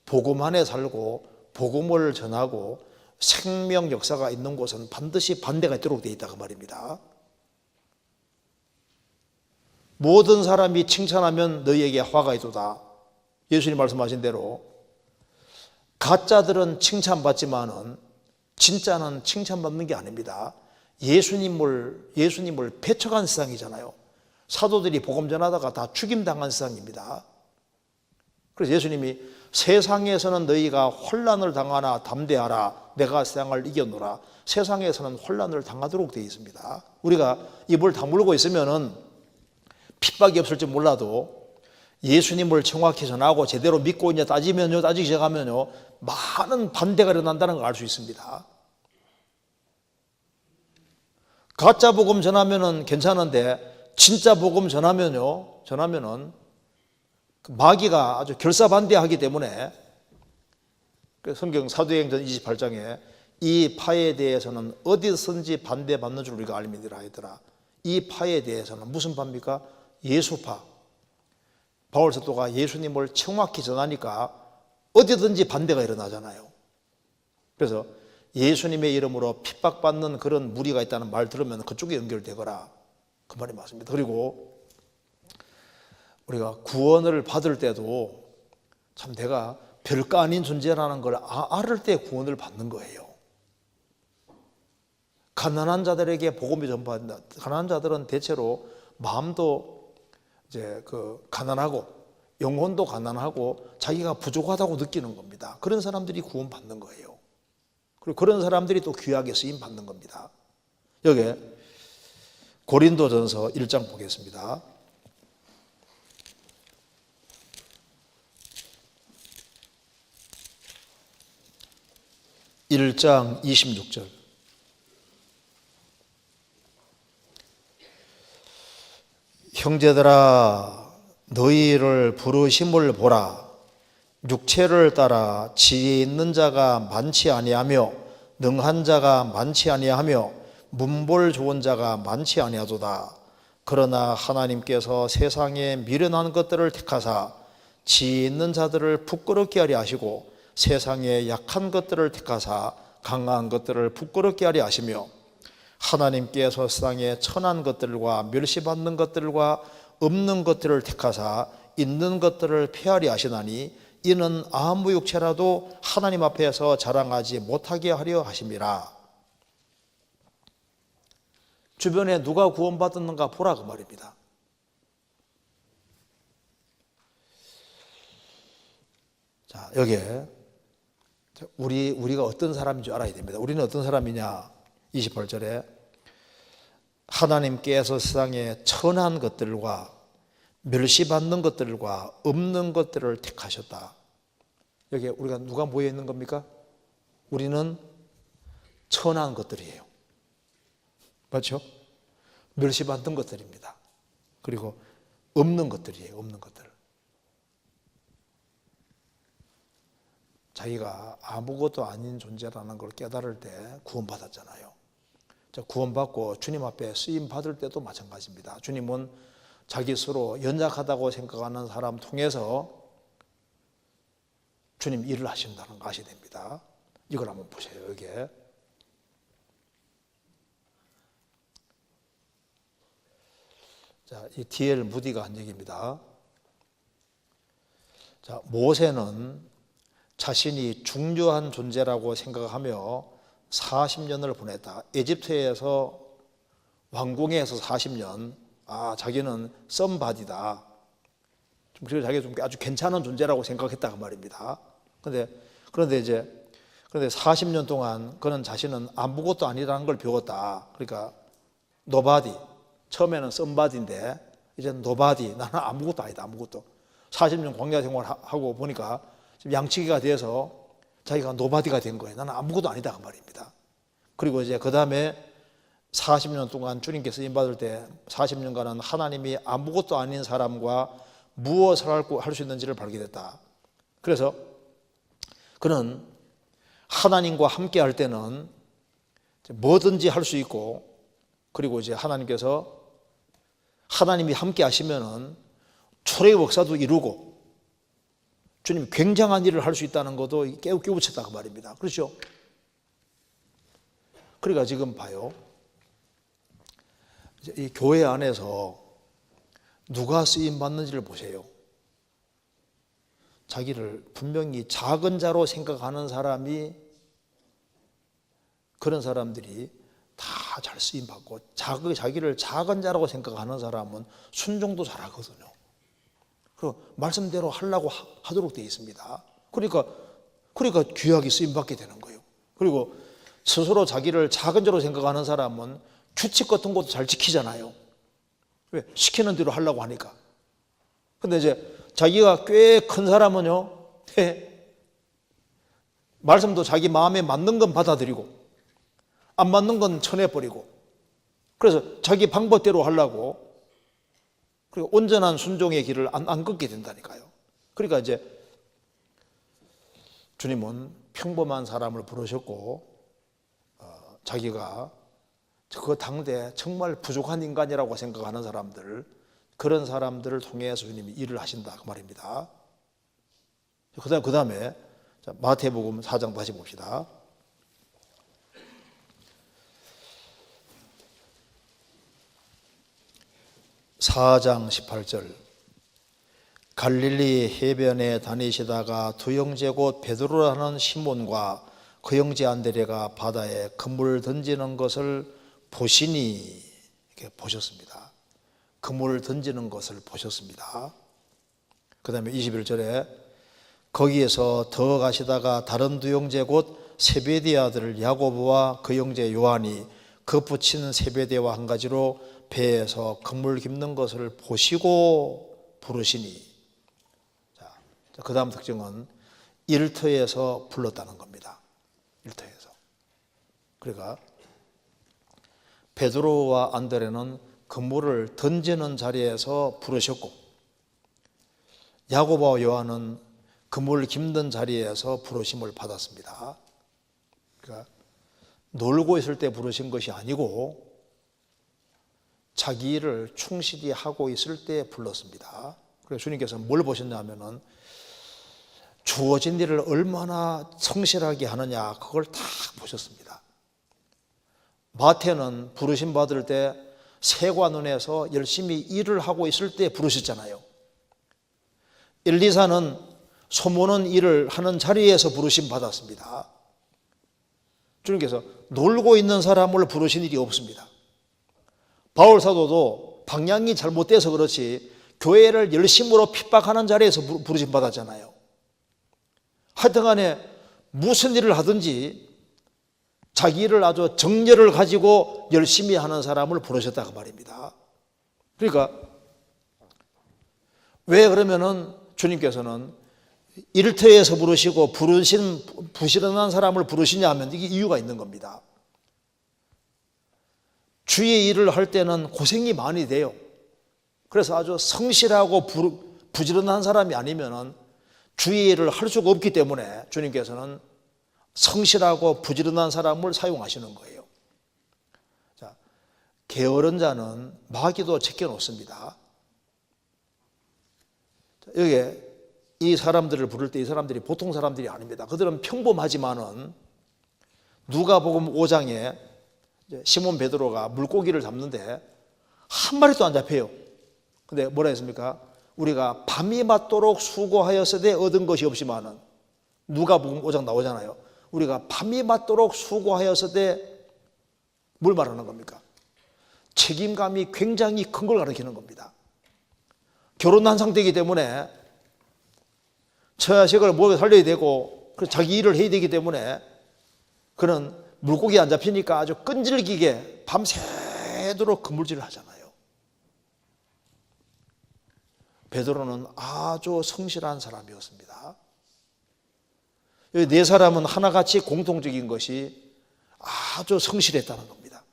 복음 안에 살고 복음을 전하고 생명 역사가 있는 곳은 반드시 반대가 있도록 돼 있다 그 말입니다. 모든 사람이 칭찬하면 너희에게 화가 있도다. 예수님 말씀하신 대로 가짜들은 칭찬받지만은 진짜는 칭찬받는 게 아닙니다. 예수님을 배척한 세상이잖아요. 사도들이 복음 전하다가 다 죽임당한 세상입니다. 그래서 예수님이 세상에서는 너희가 혼란을 당하나 담대하라. 내가 세상을 이겨노라. 세상에서는 혼란을 당하도록 되어 있습니다. 우리가 입을 다물고 있으면은 핍박이 없을지 몰라도 예수님을 정확히 전하고 제대로 믿고 있냐 따지기 시작하면요 많은 반대가 일어난다는 걸 알 수 있습니다. 가짜 복음 전하면은 괜찮은데 진짜 복음 전하면은 마귀가 아주 결사반대하기 때문에 성경 사도행전 28장에 이 파에 대해서는 어디선지 반대받는 줄 우리가 알미니라 하더라. 이 파에 대해서는 무슨 파입니까? 예수파. 바울 사도가 예수님을 정확히 전하니까 어디든지 반대가 일어나잖아요. 그래서 예수님의 이름으로 핍박받는 그런 무리가 있다는 말 들으면 그쪽에 연결되거라, 그 말이 맞습니다. 그리고 우리가 구원을 받을 때도 참 내가 별거 아닌 존재라는 걸 알을 때 구원을 받는 거예요. 가난한 자들에게 복음이 전파된다. 가난한 자들은 대체로 마음도 이제 가난하고 영혼도 가난하고 자기가 부족하다고 느끼는 겁니다. 그런 사람들이 구원 받는 거예요. 그리고 그런 사람들이 또 귀하게 쓰임 받는 겁니다. 여기 고린도전서 1장 보겠습니다. 1장 26절. 형제들아, 너희를 부르심을 보라. 육체를 따라 지혜 있는 자가 많지 아니하며 능한 자가 많지 아니하며 문벌 좋은 자가 많지 아니하도다. 그러나 하나님께서 세상에 미련한 것들을 택하사 지혜 있는 자들을 부끄럽게 하려 하시고 세상에 약한 것들을 택하사 강한 것들을 부끄럽게 하려 하시며 하나님께서 세상에 천한 것들과 멸시받는 것들과 없는 것들을 택하사 있는 것들을 폐하려 하시나니 이는 아무 육체라도 하나님 앞에서 자랑하지 못하게 하려 하심이라. 주변에 누가 구원받았는가 보라, 그 말입니다. 자, 여기에 우리가 어떤 사람인 줄 알아야 됩니다. 우리는 어떤 사람이냐? 28절에 하나님께서 세상에 천한 것들과 멸시받는 것들과 없는 것들을 택하셨다. 여기에 우리가 누가 모여 있는 겁니까? 우리는 천한 것들이에요. 맞죠? 멸시받는 것들입니다. 그리고 없는 것들이에요. 없는 것들. 자기가 아무것도 아닌 존재라는 걸 깨달을 때 구원받았잖아요. 구원받고 주님 앞에 쓰임 받을 때도 마찬가지입니다. 주님은 자기 스스로 연약하다고 생각하는 사람 통해서 주님 일을 하신다는 거 아셔야 됩니다. 이걸 한번 보세요. 여기에 자, 이 D.L. 무디가 한 얘기입니다. 자, 모세는 자신이 중요한 존재라고 생각하며 40년을 보냈다. 에집트에서 왕궁에서 40년. 자기는 썸바디다. 그래서 자기가 좀 아주 괜찮은 존재라고 생각했다, 그 말입니다. 그런데 40년 동안 그는 자신은 아무것도 아니라는 걸 배웠다. 그러니까 노바디. 처음에는 썸바디인데 이제는 노바디. 나는 아무것도 아니다. 아무것도. 40년 광야 생활하고 보니까 지금 양치기가 돼서 자기가 노바디가 된 거예요. 나는 아무것도 아니다, 그 말입니다. 그리고 이제 그 다음에 40년 동안 주님께서 쓰임받을 때 40년간은 하나님이 아무것도 아닌 사람과 무엇을 할 수 있는지를 발견했다. 그래서 그는 하나님과 함께 할 때는 뭐든지 할 수 있고, 그리고 이제 하나님이 함께 하시면은 초래의 역사도 이루고 주님 굉장한 일을 할 수 있다는 것도 깨우쳤다, 그 말입니다. 그렇죠? 그러니까 지금 봐요. 이 교회 안에서 누가 쓰임 받는지를 보세요. 자기를 분명히 작은 자로 생각하는 사람이, 그런 사람들이 다 잘 쓰임 받고, 자기를 작은 자라고 생각하는 사람은 순종도 잘하거든요. 그리고 말씀대로 하려고 하도록 되어 있습니다. 그러니까 귀하게 쓰임 받게 되는 거예요. 그리고 스스로 자기를 작은 자로 생각하는 사람은 규칙 같은 것도 잘 지키잖아요. 왜? 시키는 대로 하려고 하니까. 근데 이제 자기가 꽤 큰 사람은요, 말씀도 자기 마음에 맞는 건 받아들이고 안 맞는 건 쳐내버리고, 그래서 자기 방법대로 하려고, 그리고 온전한 순종의 길을 안 걷게 된다니까요. 그러니까 이제 주님은 평범한 사람을 부르셨고, 자기가 그 당대 정말 부족한 인간이라고 생각하는 사람들, 그런 사람들을 통해서 주님이 일을 하신다, 그 말입니다. 그 다음에 자, 마태복음 4장 다시 봅시다. (4장 18절) 갈릴리 해변에 다니시다가 두 형제 곧 베드로라는 시몬과 그 형제 안드레가 바다에 그물을 던지는 것을 보시니, 이렇게 보셨습니다. 그물을 던지는 것을 보셨습니다. 그 다음에 21절에 거기에서 더 가시다가 다른 두 형제 곧 세베대 아들 야고보와 그 형제 요한이 그 붙인 세베대와 한 가지로 배에서 그물 깁는 것을 보시고 부르시니, 자, 그 다음 특징은 일터에서 불렀다는 겁니다. 일터에서. 그러니까 베드로와 안드레는 그물을 던지는 자리에서 부르셨고, 야고보와 요한은 그물을 깁는 자리에서 부르심을 받았습니다. 그러니까 놀고 있을 때 부르신 것이 아니고 자기 일을 충실히 하고 있을 때 불렀습니다. 그래서 주님께서 뭘 보셨냐면은 주어진 일을 얼마나 성실하게 하느냐, 그걸 다 보셨습니다. 마태는 부르심 받을 때 세관원에서 열심히 일을 하고 있을 때 부르셨잖아요. 엘리사는 소모는 일을 하는 자리에서 부르심 받았습니다. 주님께서 놀고 있는 사람을 부르신 일이 없습니다. 바울 사도도 방향이 잘못돼서 그렇지 교회를 열심으로 핍박하는 자리에서 부르심 받았잖아요. 하여튼간에 무슨 일을 하든지 자기 일을 아주 정열을 가지고 열심히 하는 사람을 부르셨다고 말입니다. 그러니까 왜 그러면은 주님께서는 일터에서 부르시고 부지런한 사람을 부르시냐 하면 이게 이유가 있는 겁니다. 주의 일을 할 때는 고생이 많이 돼요. 그래서 아주 성실하고 부지런한 사람이 아니면은 주의 일을 할 수가 없기 때문에 주님께서는 성실하고 부지런한 사람을 사용하시는 거예요. 자, 게으른 자는 마귀도 제껴놓습니다. 여기에 이 사람들을 부를 때 이 사람들이 보통 사람들이 아닙니다. 그들은 평범하지만은 누가복음 5장에 시몬 베드로가 물고기를 잡는데 한 마리도 안 잡혀요. 근데 뭐라 했습니까? 우리가 밤이 맞도록 수고하였으되 얻은 것이 없지만은, 누가복음 5장 나오잖아요. 우리가 밤이 맞도록 수고하였으되 뭘 말하는 겁니까? 책임감이 굉장히 큰 걸 가리키는 겁니다. 결혼한 상태이기 때문에 처자식을 먹여 살려야 되고 자기 일을 해야 되기 때문에 그는 물고기 안 잡히니까 아주 끈질기게 밤새도록 그물질을 하잖아요. 베드로는 아주 성실한 사람이었습니다. 이 네 사람은 하나같이 공통적인 것이 아주 성실했다는 겁니다.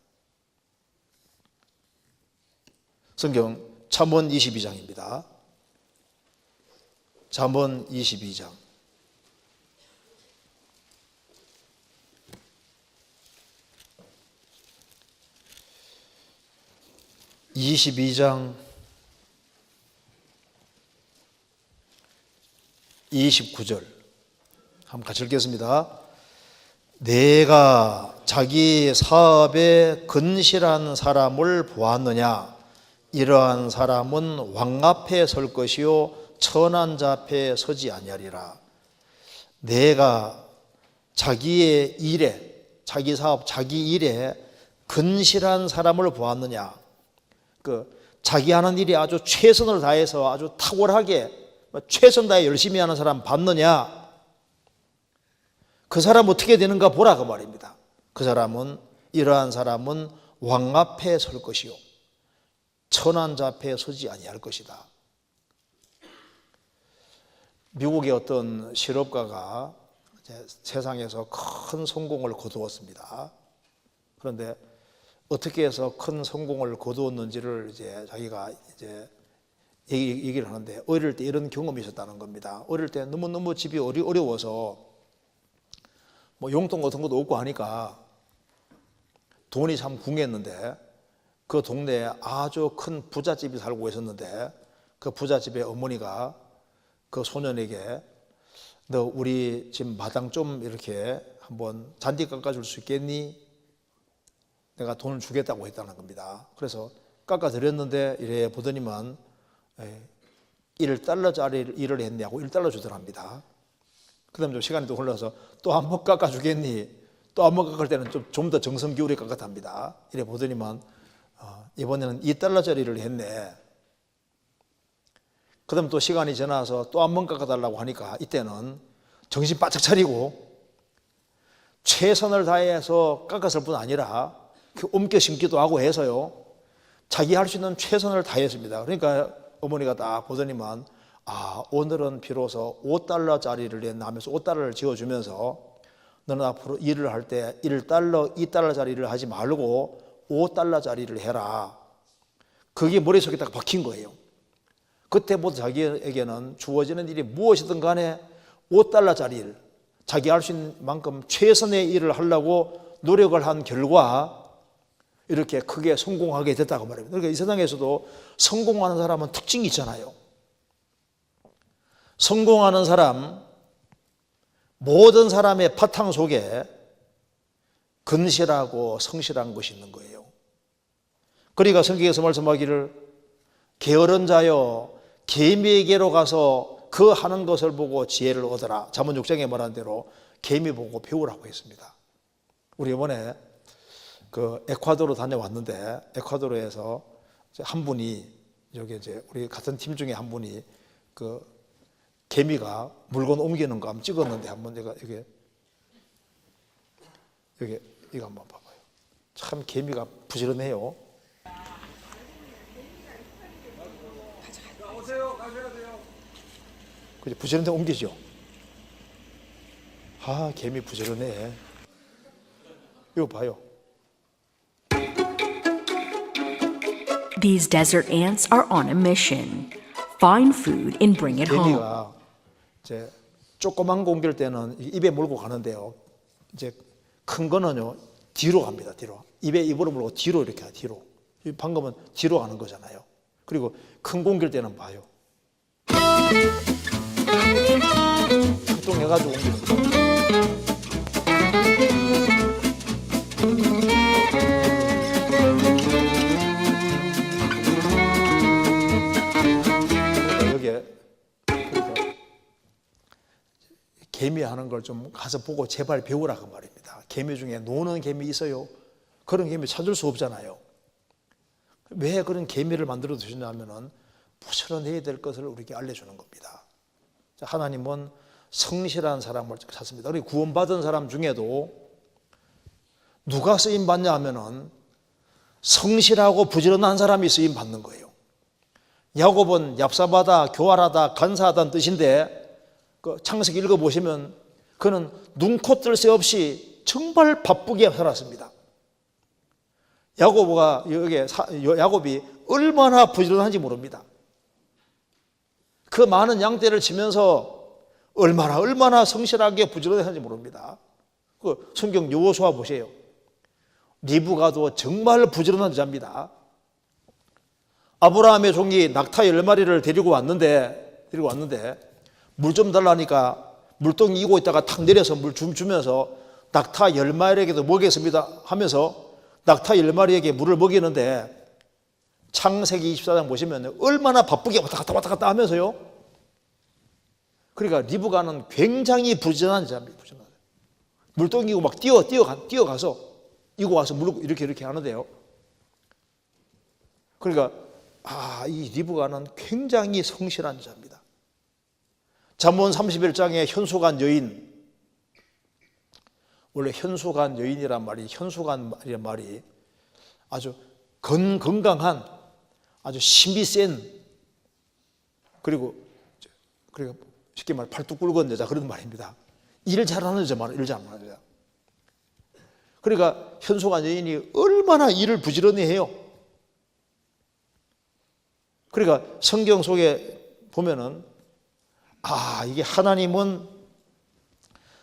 성경 잠언 22장입니다. 잠언 22장. 22장 29절 한번 같이 읽겠습니다. 내가 자기 사업에 근실한 사람을 보았느냐? 이러한 사람은 왕 앞에 설 것이요 천한 자 앞에 서지 아니하리라. 내가 자기의 일에, 자기 사업, 자기 일에 근실한 사람을 보았느냐? 자기 하는 일이 아주 최선을 다해서 아주 탁월하게 최선 다해 열심히 하는 사람 봤느냐? 그 사람 어떻게 되는가 보라 그 말입니다. 그 사람은, 이러한 사람은 왕 앞에 설 것이요 천한 자 앞에 서지 아니할 것이다. 미국의 어떤 실업가가 세상에서 큰 성공을 거두었습니다. 그런데 어떻게 해서 큰 성공을 거두었는지를 자기가 얘기를 하는데, 어릴 때 이런 경험이 있었다는 겁니다. 어릴 때 너무너무 집이 어려워서 용돈 같은 것도 없고 하니까 돈이 참 궁했는데, 그 동네에 아주 큰 부잣집이 살고 있었는데, 그 부잣집의 어머니가 그 소년에게 너 우리 집 마당 좀 이렇게 한번 잔디 깎아줄 수 있겠니? 내가 돈을 주겠다고 했다는 겁니다. 그래서 깎아드렸는데 이래 보더니만 1달러짜리 일을 했냐고 1달러 주더랍니다. 그 다음에 좀 시간이 또 흘러서 또 한 번 깎아주겠니? 또 한 번 깎을 때는 좀 더 정성 기울여 깎았답니다. 이래 보더니만 이번에는 2달러짜리 일을 했네. 그 다음 또 시간이 지나서 또 한 번 깎아달라고 하니까 이때는 정신 바짝 차리고 최선을 다해서 깎았을 뿐 아니라 옮겨 심기도 하고 해서요, 자기 할 수 있는 최선을 다했습니다. 그러니까 어머니가 딱 보더니만 오늘은 비로소 5달러짜리를 냈나 하면서 5달러를 지어주면서 너는 앞으로 일을 할 때 1달러, 2달러짜리 일을 하지 말고 5달러짜리를 해라. 그게 머릿속에 딱 박힌 거예요. 그때부터 자기에게는 주어지는 일이 무엇이든 간에 5달러짜리 일, 자기 할 수 있는 만큼 최선의 일을 하려고 노력을 한 결과 이렇게 크게 성공하게 됐다고 말합니다. 그러니까 이 세상에서도 성공하는 사람은 특징이 있잖아요. 성공하는 사람, 모든 사람의 바탕 속에 근실하고 성실한 것이 있는 거예요. 그러니까 성경에서 말씀하기를 게으른 자여 개미에게로 가서 그 하는 것을 보고 지혜를 얻어라. 잠언 6장에 말한 대로 개미 보고 배우라고 했습니다. 우리 이번에 에콰도르 다녀왔는데 에콰도르에서 한 분이 여기 우리 같은 팀 중에 한 분이 개미가 물건 옮기는 거 한번 찍었는데 한번 제가 여기 이거 한번 봐봐요. 참 개미가 부지런해요. 그죠? 부지런히 옮기죠. 개미 부지런해. 이거 봐요. These desert ants are on a mission. Find food and bring it home. 개미가 이제 조그만 거 옮길 때는 입에 물고 가는데요. 이제 큰 거는요 뒤로 갑니다. 뒤로 입으로 물고 뒤로 이렇게 가요. 뒤로. 방금은 뒤로 가는 거잖아요. 그리고 큰 거 옮길 때는 봐요. 출동해가지고 옮기는 거. 개미 하는 걸 좀 가서 보고 제발 배우라고 말입니다. 개미 중에 노는 개미 있어요. 그런 개미 찾을 수 없잖아요. 왜 그런 개미를 만들어 두셨냐면은 부지런해야 될 것을 우리에게 알려주는 겁니다. 하나님은 성실한 사람을 찾습니다. 그리고 구원받은 사람 중에도 누가 쓰임 받냐 하면은 성실하고 부지런한 사람이 쓰임 받는 거예요. 야곱은 얍사바다, 교활하다, 간사하다는 뜻인데 창세기 읽어보시면 그는 눈코 뜰 새 없이 정말 바쁘게 살았습니다. 야곱이 얼마나 부지런한지 모릅니다. 그 많은 양떼를 치면서 얼마나 성실하게 부지런한지 모릅니다. 성경 여호수아 보세요. 리브가도 정말 부지런한 자입니다. 아브라함의 종이 낙타 10마리를 데리고 왔는데 물 좀 달라니까 물동이 이고 있다가 탁 내려서 물 좀 주면서 낙타 10마리에게도 먹겠습니다 하면서 낙타 10마리에게 물을 먹이는데 창세기 24장 보시면 얼마나 바쁘게 왔다 갔다 하면서요. 그러니까 리브가는 굉장히 부지런한 자입니다. 물동이 이고 막 뛰어가서 이고 와서 물 이렇게 하는데요. 그러니까 이 리브가는 굉장히 성실한 자입니다. 잠언 31장에 현수간 여인, 원래 현수간 여인이란 말이 아주 건강한 아주 힘이 센 그리고 쉽게 말해 팔뚝 굵은 여자 그런 말입니다. 일 잘하는 여자 말이에요. 일 잘하는 여자. 그러니까 현수간 여인이 얼마나 일을 부지런히 해요. 그러니까 성경 속에 보면은 이게 하나님은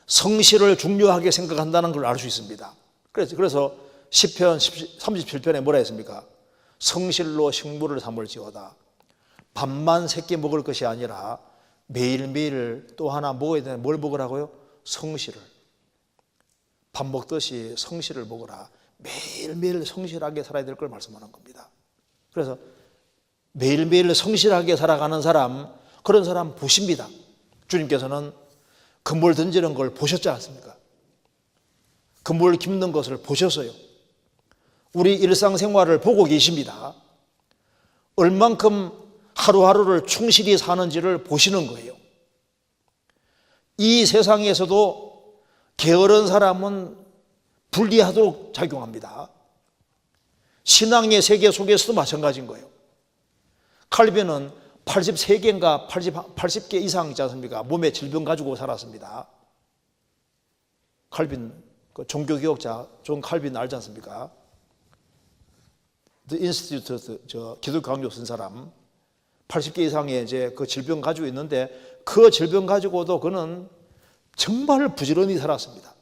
성실을 중요하게 생각한다는 걸 알 수 있습니다. 그래서 시편 37편에 뭐라 했습니까? 성실로 식물을 삼을지어다. 밥만 새끼 먹을 것이 아니라 매일매일 또 하나 먹어야 되는 뭘 먹으라고요? 성실을. 밥 먹듯이 성실을 먹으라. 매일매일 성실하게 살아야 될 걸 말씀하는 겁니다. 그래서 매일매일 성실하게 살아가는 사람, 그런 사람 보십니다. 주님께서는 그물 던지는 걸 보셨지 않습니까? 그물 깁는 것을 보셨어요. 우리 일상생활을 보고 계십니다. 얼만큼 하루하루를 충실히 사는지를 보시는 거예요. 이 세상에서도 게으른 사람은 불리하도록 작용합니다. 신앙의 세계 속에서도 마찬가지인 거예요. 칼빈은 83개인가 80개 이상 있지 않습니까? 몸에 질병 가지고 살았습니다. 칼빈, 그 종교개혁자 존 칼빈 알지 않습니까? The Institute, 기독교 강조 쓴 사람, 80개 이상의 이제 그 질병 가지고 있는데 그 질병 가지고도 그는 정말 부지런히 살았습니다.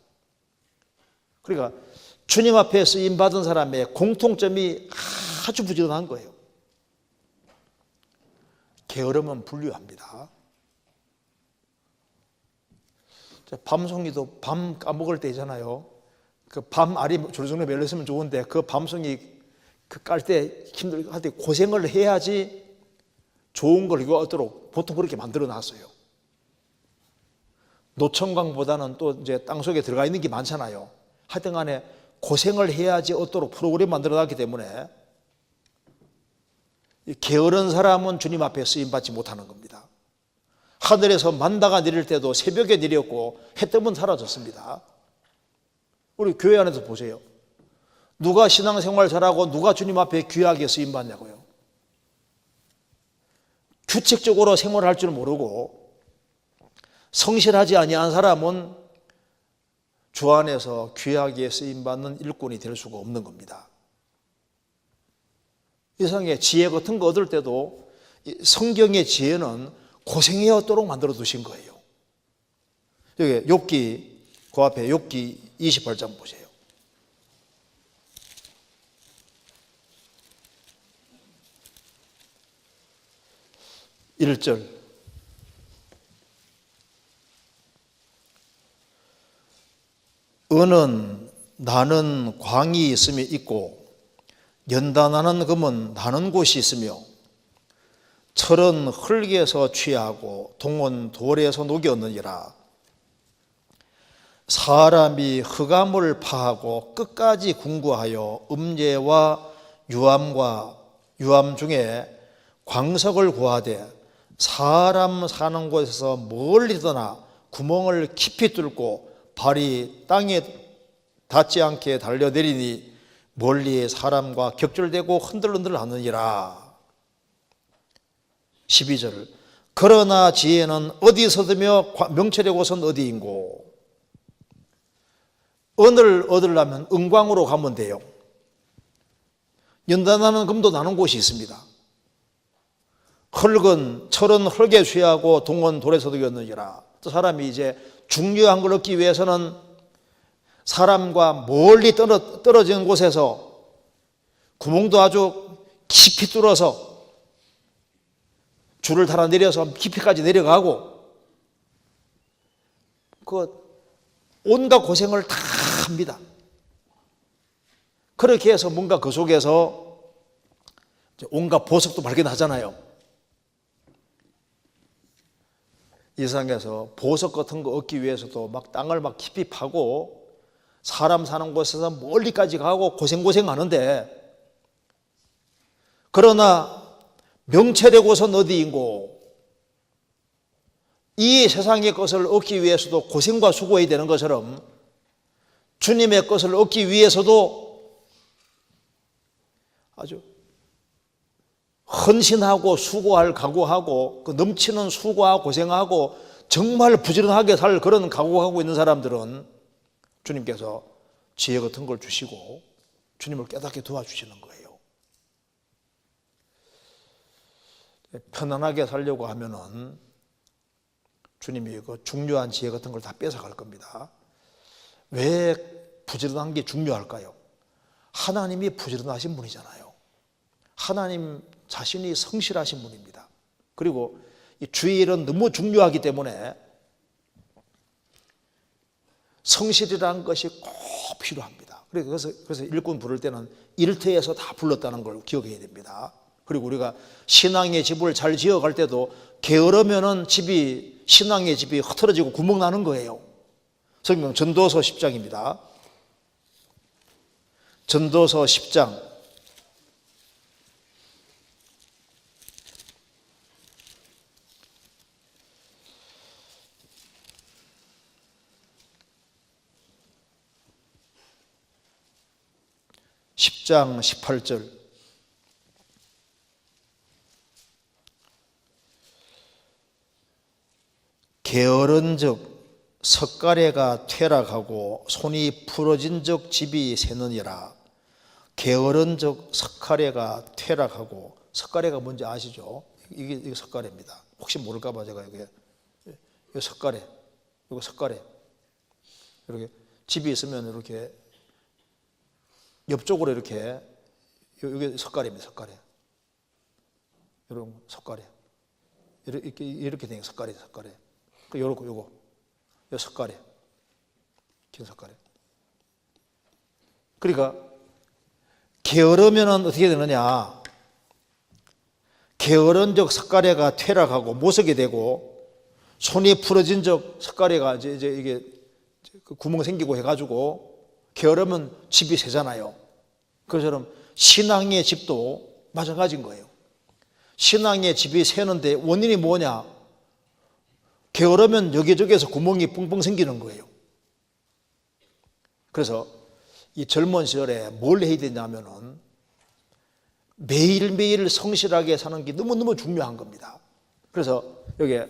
그러니까 주님 앞에 쓰임 받은 사람의 공통점이 아주 부지런한 거예요. 게으름은 분류합니다. 밤송이도 밤 까먹을 때 있잖아요. 그 밤 알이 조르종에 매렸으면 좋은데 그 밤송이 그 깔 때 힘들게 할 때 고생을 해야지 좋은 걸 이거 얻도록 보통 그렇게 만들어 놨어요. 노천광보다는 또 이제 땅속에 들어가 있는 게 많잖아요. 하여튼 간에 고생을 해야지 얻도록 프로그램 만들어 놨기 때문에 게으른 사람은 주님 앞에 쓰임받지 못하는 겁니다. 하늘에서 만다가 내릴 때도 새벽에 내렸고 해 뜨면 사라졌습니다. 우리 교회 안에서 보세요. 누가 신앙생활 잘하고 누가 주님 앞에 귀하게 쓰임받냐고요. 규칙적으로 생활할 줄 모르고 성실하지 아니한 사람은 주 안에서 귀하게 쓰임받는 일꾼이 될 수가 없는 겁니다. 세상에 지혜 같은 거 얻을 때도 성경의 지혜는 고생해 얻도록 만들어 두신 거예요. 여기 욥기, 그 앞에 욥기 28장 보세요. 1절. 은은 나는 광이 있음에 있고 연단하는 금은 나는 곳이 있으며 철은 흙에서 취하고 동은 돌에서 녹였느니라. 사람이 흑암을 파하고 끝까지 궁구하여 음제와 유암 중에 광석을 구하되 사람 사는 곳에서 멀리 떠나 구멍을 깊이 뚫고 발이 땅에 닿지 않게 달려내리니 멀리 사람과 격절되고 흔들흔들 하느니라. 12절. 그러나 지혜는 어디서드며 명철의 곳은 어디인고. 은을 얻으려면 은광으로 가면 돼요. 연단하는 금도 나는 곳이 있습니다. 철은 흙에 취하고 동은 돌에서 녹였느니라. 또 사람이 이제 중요한 걸 얻기 위해서는 사람과 멀리 떨어지는 곳에서 구멍도 아주 깊이 뚫어서 줄을 달아 내려서 깊이까지 내려가고 그 온갖 고생을 다 합니다. 그렇게 해서 뭔가 그 속에서 온갖 보석도 발견하잖아요. 이 세상에서 보석 같은 거 얻기 위해서도 막 땅을 막 깊이 파고 사람 사는 곳에서 멀리까지 가고 고생하는데, 그러나 명철의 곳은 어디인고. 이 세상의 것을 얻기 위해서도 고생과 수고해야 되는 것처럼 주님의 것을 얻기 위해서도 아주 헌신하고 수고할 각오하고 그 넘치는 수고하고 고생하고 정말 부지런하게 살 그런 각오하고 있는 사람들은 주님께서 지혜 같은 걸 주시고 주님을 깨닫게 도와주시는 거예요. 편안하게 살려고 하면은 주님이 그 중요한 지혜 같은 걸 다 뺏어갈 겁니다. 왜 부지런한 게 중요할까요? 하나님이 부지런하신 분이잖아요. 하나님 자신이 성실하신 분입니다. 그리고 이 주일은 너무 중요하기 때문에 성실이라는 것이 꼭 필요합니다. 그래서 일꾼 부를 때는 일터에서 다 불렀다는 걸 기억해야 됩니다. 그리고 우리가 신앙의 집을 잘 지어갈 때도 게으르면은 신앙의 집이 흐트러지고 구멍 나는 거예요. 성경 전도서 10장입니다. 전도서 10장 10장 18절 게으른즉 석가래가 퇴락하고 손이 부러진즉 집이 새느니라. 게으른즉 석가래가 퇴락하고, 석가래가 뭔지 아시죠? 이게 석가래입니다. 혹시 모를까 봐 제가 이게 석가래, 이거 석가래. 이렇게 집이 있으면 이렇게 옆쪽으로 이렇게, 이게 석가래입니다. 석가래. 여러분 석가래. 이렇게 된 게 석가래. 요거 석가래. 긴 석가래. 그러니까 게으르면은 어떻게 되느냐? 게으른즉 석가래가 퇴락하고 못 서게 되고, 손이 부러진즉 석가래가 이제 이게 구멍 생기고 해가지고 게으르면 집이 새잖아요. 그처럼 신앙의 집도 마찬가지인 거예요. 신앙의 집이 새는데 원인이 뭐냐? 게으르면 여기저기에서 구멍이 뻥뻥 생기는 거예요. 그래서 이 젊은 시절에 뭘 해야 되냐면은 매일매일 성실하게 사는 게 너무너무 중요한 겁니다. 그래서 여기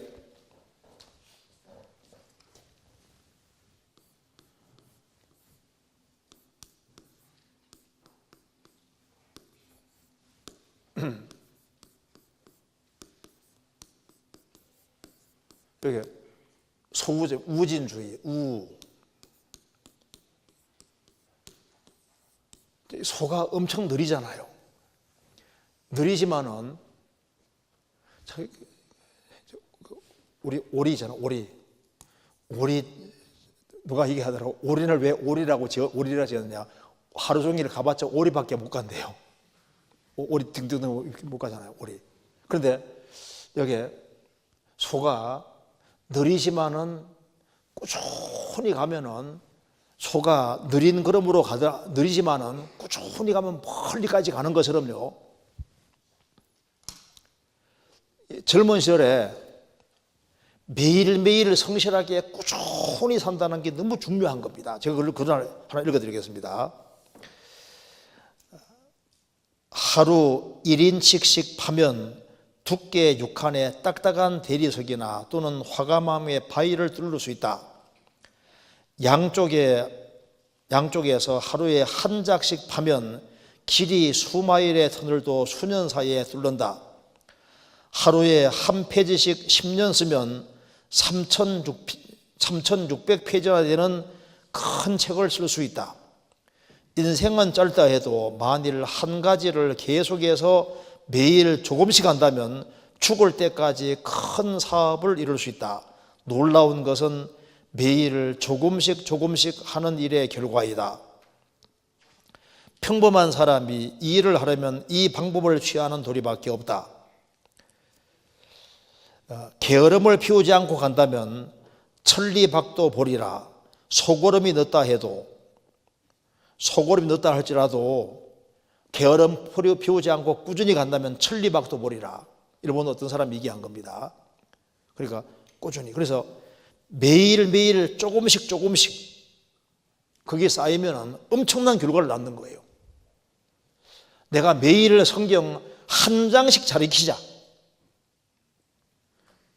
여기 소우제, 우진주의, 소가 엄청 느리잖아요. 느리지만은 우리 오리잖아. 오리 누가 얘기하더라고. 오리를 왜 오리라 지었느냐? 하루 종일 가봤자 오리밖에 못 간대요. 오리 등등 못 가잖아요. 오리. 그런데 여기 소가 느리지만은 꾸준히 가면은, 소가 느린 걸음으로 느리지만은 꾸준히 가면 멀리까지 가는 것처럼요. 젊은 시절에 매일매일 성실하게 꾸준히 산다는 게 너무 중요한 겁니다. 제가 그걸 하나 읽어드리겠습니다. 하루 1인씩씩 파면 두께 6칸의 딱딱한 대리석이나 또는 화가마음의 바위를 뚫을 수 있다. 양쪽에서 하루에 한 작씩 파면 길이 수마일의 터널도 수년 사이에 뚫는다. 하루에 한 페이지씩 10년 쓰면 3,600페이지나 되는 큰 책을 쓸 수 있다. 인생은 짧다 해도 만일 한 가지를 계속해서 매일 조금씩 한다면 죽을 때까지 큰 사업을 이룰 수 있다. 놀라운 것은 매일 조금씩 하는 일의 결과이다. 평범한 사람이 이 일을 하려면 이 방법을 취하는 도리밖에 없다. 게으름을 피우지 않고 간다면 천리박도 보리라. 소고름이 넣었다 할지라도 게으름 피우지 않고 꾸준히 간다면 천리박도 보리라. 일본 어떤 사람이 얘기한 겁니다. 그러니까 꾸준히. 그래서 매일매일 조금씩 그게 쌓이면 엄청난 결과를 낳는 거예요. 내가 매일 성경 한 장씩 잘 익히자.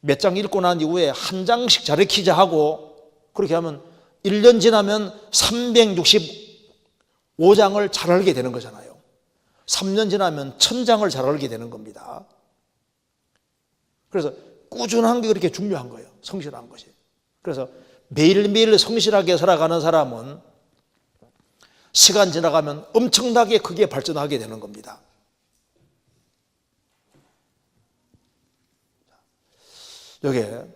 몇 장 읽고 난 이후에 한 장씩 잘 익히자 하고, 그렇게 하면 1년 지나면 365장을 잘 알게 되는 거잖아요. 3년 지나면 1000장을 잘 알게 되는 겁니다. 그래서 꾸준한 게 그렇게 중요한 거예요. 성실한 것이. 그래서 매일매일 성실하게 살아가는 사람은 시간 지나가면 엄청나게 크게 발전하게 되는 겁니다. 여기에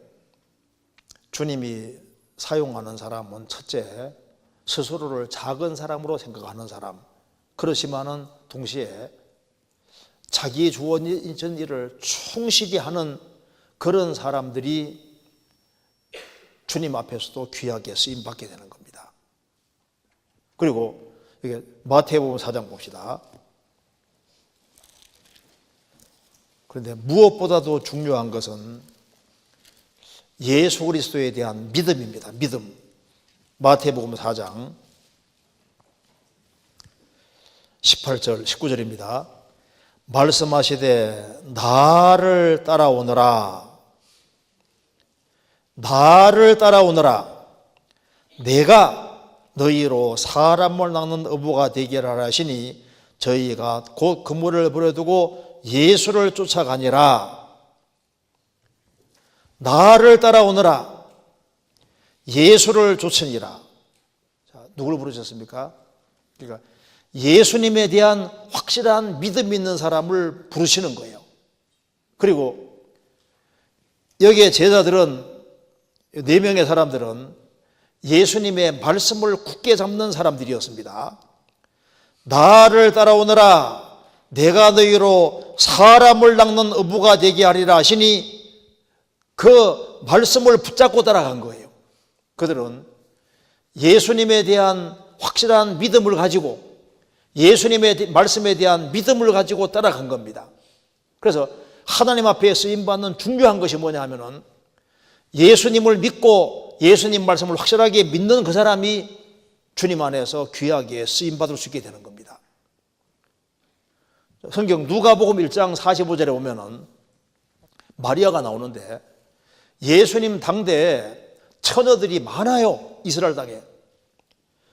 주님이 사용하는 사람은 첫째, 스스로를 작은 사람으로 생각하는 사람, 그렇지만은 동시에 자기 주어진 일을 충실히 하는 그런 사람들이 주님 앞에서도 귀하게 쓰임받게 되는 겁니다. 그리고 이게 마태복음 4장 봅시다. 그런데 무엇보다도 중요한 것은 예수 그리스도에 대한 믿음입니다. 믿음. 마태복음 4장 18절 19절입니다. 말씀하시되 나를 따라오너라. 나를 따라오너라. 내가 너희로 사람을 낚는 어부가 되게 하라 하시니 저희가 곧 그물을 버려두고 예수를 쫓아가니라. 나를 따라오너라. 예수를 쫓으니라. 자, 누구를 부르셨습니까? 그러니까 예수님에 대한 확실한 믿음 있는 사람을 부르시는 거예요. 그리고 여기에 제자들은 4명의 사람들은 예수님의 말씀을 굳게 잡는 사람들이었습니다. 나를 따라오너라. 내가 너희로 사람을 낚는 어부가 되게 하리라 하시니 그 말씀을 붙잡고 따라간 거예요. 그들은 예수님에 대한 확실한 믿음을 가지고 예수님의 말씀에 대한 믿음을 가지고 따라간 겁니다. 그래서 하나님 앞에 쓰임받는 중요한 것이 뭐냐 하면은 예수님을 믿고 예수님 말씀을 확실하게 믿는 그 사람이 주님 안에서 귀하게 쓰임받을 수 있게 되는 겁니다. 성경 누가복음 1장 45절에 보면은 마리아가 나오는데 예수님 당대에 처녀들이 많아요. 이스라엘 땅에.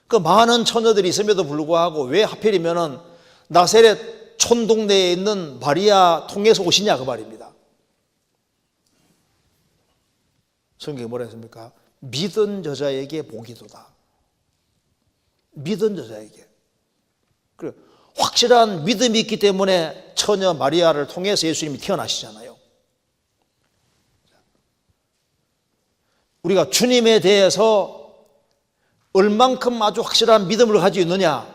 그 많은 처녀들이 있음에도 불구하고 왜 하필이면은 나사렛 촌동네에 있는 마리아 통해서 오시냐 그 말입니다. 성경이 뭐라 했습니까? 믿은 여자에게 복이도다. 믿은 여자에게. 그리고 확실한 믿음이 있기 때문에 처녀 마리아를 통해서 예수님이 태어나시잖아요. 우리가 주님에 대해서 얼만큼 아주 확실한 믿음을 가지고 있느냐,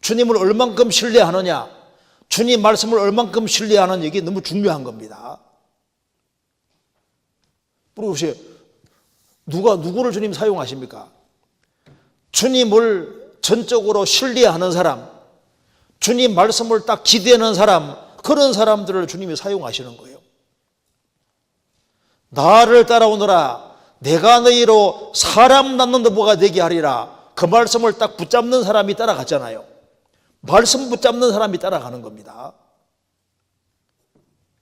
주님을 얼만큼 신뢰하느냐, 주님 말씀을 얼만큼 신뢰하는 이게 너무 중요한 겁니다. 그리고 누가 누구를 주님 사용하십니까? 주님을 전적으로 신뢰하는 사람, 주님 말씀을 딱 기대하는 사람, 그런 사람들을 주님이 사용하시는 거예요. 나를 따라오너라. 내가 너희로 사람 낳는 어부가 되게 하리라. 그 말씀을 딱 붙잡는 사람이 따라갔잖아요. 말씀 붙잡는 사람이 따라가는 겁니다.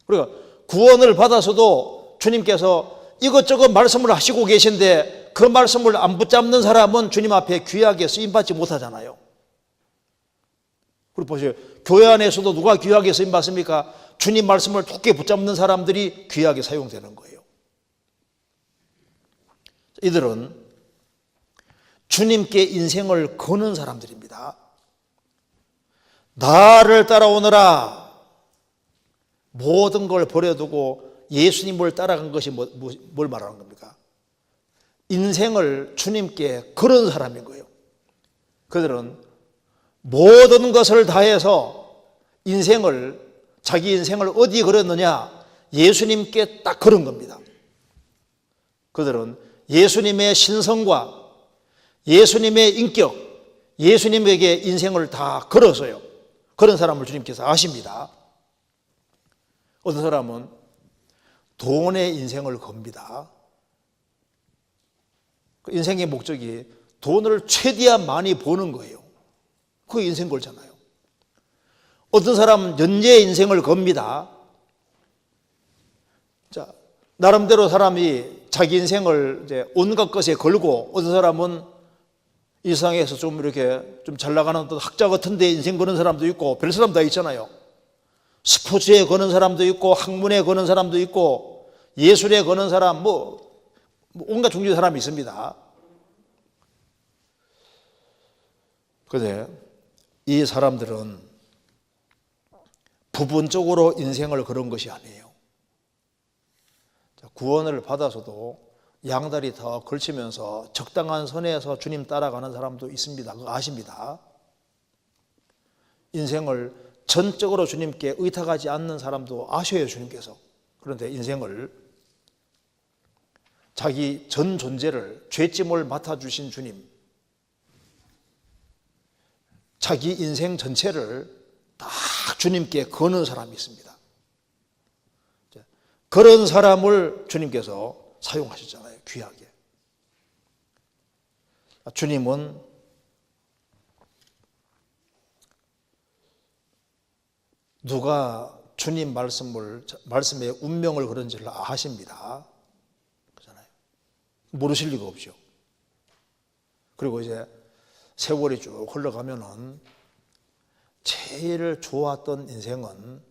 그러니까 구원을 받아서도 주님께서 이것저것 말씀을 하시고 계신데 그 말씀을 안 붙잡는 사람은 주님 앞에 귀하게 쓰임받지 못하잖아요. 그리고 보세요. 교회 안에서도 누가 귀하게 쓰임받습니까? 주님 말씀을 굳게 붙잡는 사람들이 귀하게 사용되는 거예요. 이들은 주님께 인생을 거는 사람들입니다. 나를 따라오너라. 모든 걸 버려두고 예수님을 따라간 것이 뭘 말하는 겁니까? 인생을 주님께 걸은 사람인 거예요. 그들은 모든 것을 다해서 자기 인생을 어디 걸었느냐? 예수님께 딱 걸은 겁니다. 그들은 예수님의 신성과 예수님의 인격, 예수님에게 인생을 다 걸어서요. 그런 사람을 주님께서 아십니다. 어떤 사람은 돈의 인생을 겁니다. 그 인생의 목적이 돈을 최대한 많이 버는 거예요. 그게 인생 걸잖아요. 어떤 사람은 연예의 인생을 겁니다. 자, 나름대로 사람이 자기 인생을 이제 온갖 것에 걸고, 어떤 사람은 이 세상에서 좀 이렇게 좀 잘 나가는 어떤 학자 같은 데 인생 거는 사람도 있고, 별 사람 다 있잖아요. 스포츠에 거는 사람도 있고, 학문에 거는 사람도 있고, 예술에 거는 사람, 온갖 종류의 사람이 있습니다. 그런데 이 사람들은 부분적으로 인생을 걸은 것이 아니에요. 구원을 받아서도 양다리 더 걸치면서 적당한 선에서 주님 따라가는 사람도 있습니다. 그거 아십니다. 인생을 전적으로 주님께 의탁하지 않는 사람도 아셔요, 주님께서. 그런데 인생을 자기 전 존재를 죄짐을 맡아주신 주님, 자기 인생 전체를 딱 주님께 거는 사람이 있습니다. 그런 사람을 주님께서 사용하셨잖아요, 귀하게. 주님은 누가 주님 말씀에 운명을 걸은지를 아십니다. 그렇잖아요. 모르실 리가 없죠. 그리고 이제 세월이 쭉 흘러가면은 제일 좋았던 인생은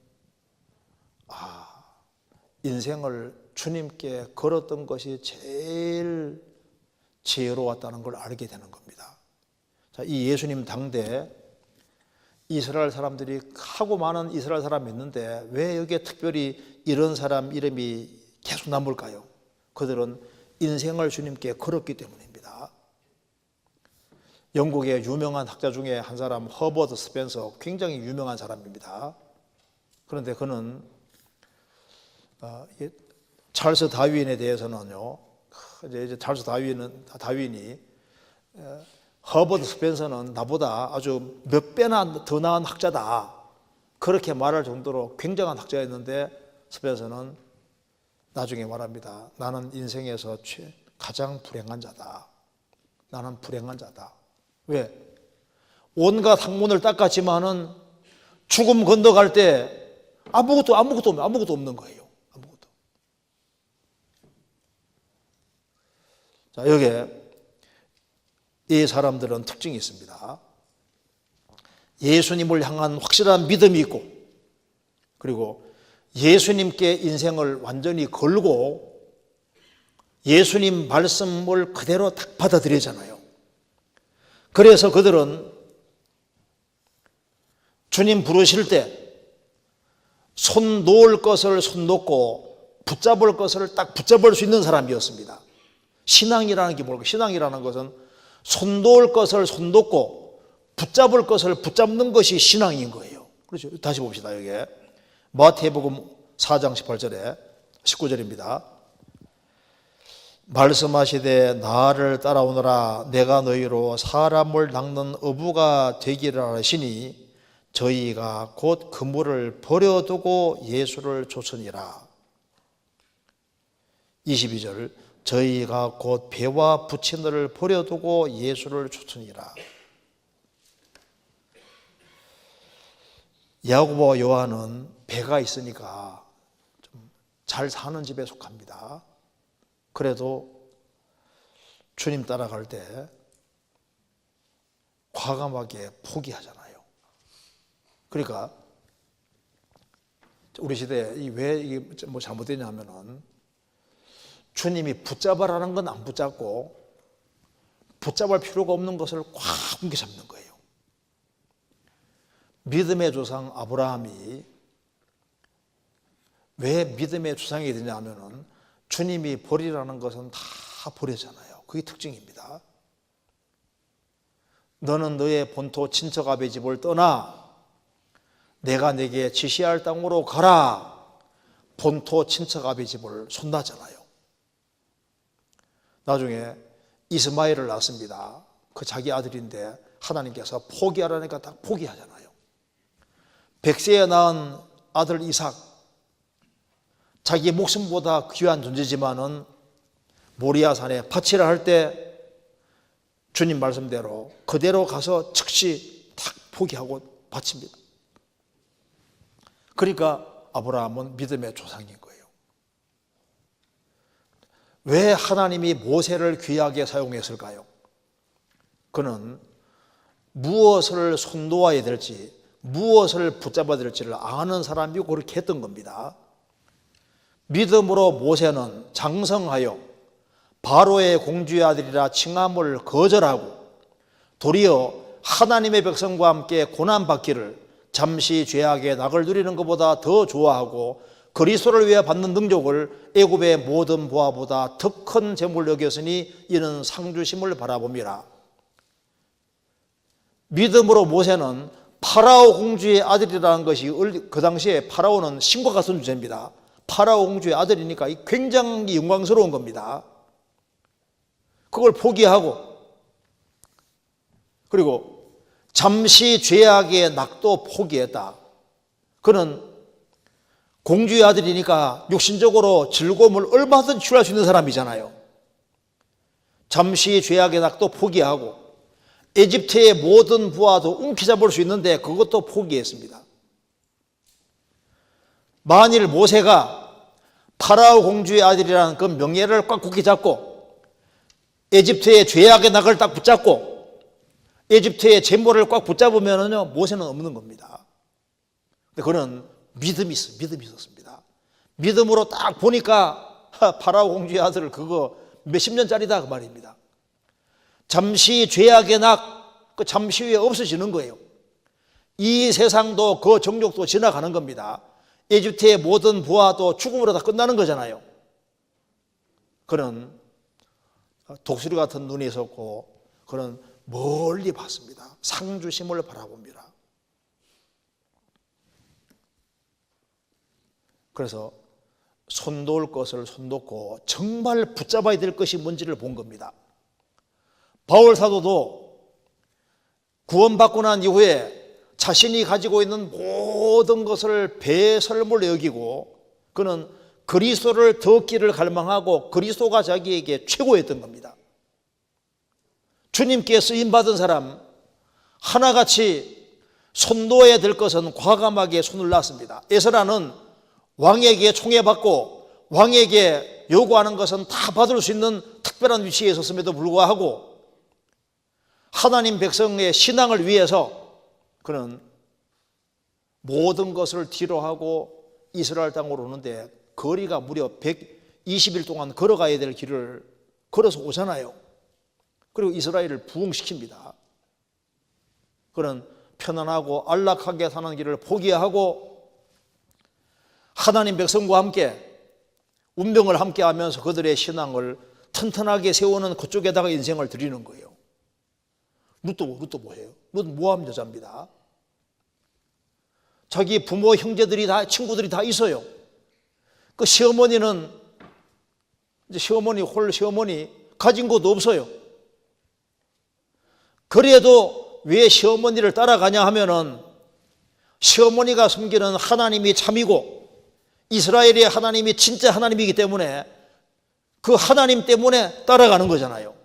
인생을 주님께 걸었던 것이 제일 지혜로웠다는 걸 알게 되는 겁니다. 자, 이 예수님 당대 이스라엘 사람들이 하고 많은 이스라엘 사람이 있는데 왜 여기에 특별히 이런 사람 이름이 계속 남을까요? 그들은 인생을 주님께 걸었기 때문입니다. 영국의 유명한 학자 중에 한 사람 허버드 스펜서, 굉장히 유명한 사람입니다. 그런데 그는 찰스 다윈에 대해서는요, 이제 찰스 다윈이 허버드 스펜서는 나보다 아주 몇 배나 더 나은 학자다, 그렇게 말할 정도로 굉장한 학자였는데 스펜서는 나중에 말합니다. 나는 인생에서 가장 불행한 자다. 나는 불행한 자다. 왜? 온갖 학문을 닦았지만은 죽음 건너갈 때 아무것도 없는 거예요. 아무것도. 자, 여기에 이 사람들은 특징이 있습니다. 예수님을 향한 확실한 믿음이 있고, 그리고 예수님께 인생을 완전히 걸고 예수님 말씀을 그대로 딱 받아들이잖아요. 그래서 그들은 주님 부르실 때 손 놓을 것을 손 놓고 붙잡을 것을 딱 붙잡을 수 있는 사람이었습니다. 신앙이라는 게 뭘까요? 신앙이라는 것은 손 놓을 것을 손 놓고 붙잡을 것을 붙잡는 것이 신앙인 거예요. 그렇죠? 다시 봅시다. 여기 마태복음 4장 18절에 19절입니다. 말씀하시되 나를 따라오너라. 내가 너희로 사람을 낚는 어부가 되기를 하시니 저희가 곧 그물을 버려두고 예수를 쫓으니라. 22절 저희가 곧 배와 부친들을 버려두고 예수를 쫓으니라. 야고보와 요한은 배가 있으니까 좀 잘 사는 집에 속합니다. 그래도 주님 따라갈 때 과감하게 포기하잖아요. 그러니까 우리 시대에 왜 이게 뭐 잘못되냐면은 주님이 붙잡아라는 건 안 붙잡고 붙잡을 필요가 없는 것을 꽉 뭉개잡는 거예요. 믿음의 조상 아브라함이 왜 믿음의 조상이 되냐 하면은 주님이 버리라는 것은 다 버리잖아요. 그게 특징입니다. 너는 너의 본토 친척 아베 집을 떠나 내가 내게 지시할 땅으로 가라. 본토 친척 아베 집을 손나잖아요. 나중에 이스마엘을 낳습니다. 그 자기 아들인데 하나님께서 포기하라니까 딱 포기하잖아요. 백세에 낳은 아들 이삭, 자기 목숨보다 귀한 존재지만은 모리아산에 바치라 할 때 주님 말씀대로 그대로 가서 즉시 탁 포기하고 바칩니다. 그러니까 아브라함은 믿음의 조상인 거예요. 왜 하나님이 모세를 귀하게 사용했을까요? 그는 무엇을 손놓아야 될지, 무엇을 붙잡아야 될지를 아는 사람이고 그렇게 했던 겁니다. 믿음으로 모세는 장성하여 바로의 공주의 아들이라 칭함을 거절하고 도리어 하나님의 백성과 함께 고난받기를 잠시 죄악의 낙을 누리는 것보다 더 좋아하고 그리스도를 위해 받는 능력을 애굽의 모든 보화보다 더 큰 재물로 여겼으니 이는 상주심을 바라봅니다. 믿음으로 모세는 파라오 공주의 아들이라는 것이 그 당시에 파라오는 신과 같은 존재입니다. 파라오 공주의 아들이니까 굉장히 영광스러운 겁니다. 그걸 포기하고, 그리고 잠시 죄악의 낙도 포기했다. 그는 공주의 아들이니까 육신적으로 즐거움을 얼마든지 취할 수 있는 사람이잖아요. 잠시 죄악의 낙도 포기하고 에집트의 모든 부하도 움켜잡을 수 있는데 그것도 포기했습니다. 만일 모세가 파라오 공주의 아들이라는 그 명예를 꽉 굳게 잡고 에집트의 죄악의 낙을 딱 붙잡고 에집트의 재물을 꽉 붙잡으면요, 모세는 없는 겁니다. 근데 그는 믿음이 있었습니다. 믿음으로 딱 보니까 파라오 공주의 아들 그거 몇십 년짜리다 그 말입니다. 잠시 죄악의 낙, 그 잠시 후에 없어지는 거예요. 이 세상도 그 정욕도 지나가는 겁니다. 에집트의 모든 부하도 죽음으로 다 끝나는 거잖아요. 그는 독수리 같은 눈이 있었고 그는 멀리 봤습니다. 상주심을 바라봅니다. 그래서 손놓을 것을 손놓고 정말 붙잡아야 될 것이 뭔지를 본 겁니다. 바울 사도도 구원받고 난 이후에 자신이 가지고 있는 모든 것을 배설물로 여기고 그는 그리스도를 더 얻기를 갈망하고 그리스도가 자기에게 최고였던 겁니다. 주님께 쓰임받은 사람 하나같이 손놓아야 될 것은 과감하게 손을 놨습니다. 에스라는 왕에게 총애받고 왕에게 요구하는 것은 다 받을 수 있는 특별한 위치에 있었음에도 불구하고 하나님 백성의 신앙을 위해서 그는 모든 것을 뒤로하고 이스라엘 땅으로 오는데 거리가 무려 120일 동안 걸어가야 될 길을 걸어서 오잖아요. 그리고 이스라엘을 부흥시킵니다. 그는 편안하고 안락하게 사는 길을 포기하고 하나님 백성과 함께 운명을 함께 하면서 그들의 신앙을 튼튼하게 세우는 그쪽에다가 인생을 드리는 거예요. 룻도 뭐예요? 룻은 모함 여자입니다. 자기 부모 형제들이 다 친구들이 다 있어요. 그 시어머니는 이제 시어머니 가진 것도 없어요. 그래도 왜 시어머니를 따라가냐 하면은 시어머니가 섬기는 하나님이 참이고 이스라엘의 하나님이 진짜 하나님이기 때문에 그 하나님 때문에 따라가는 거잖아요.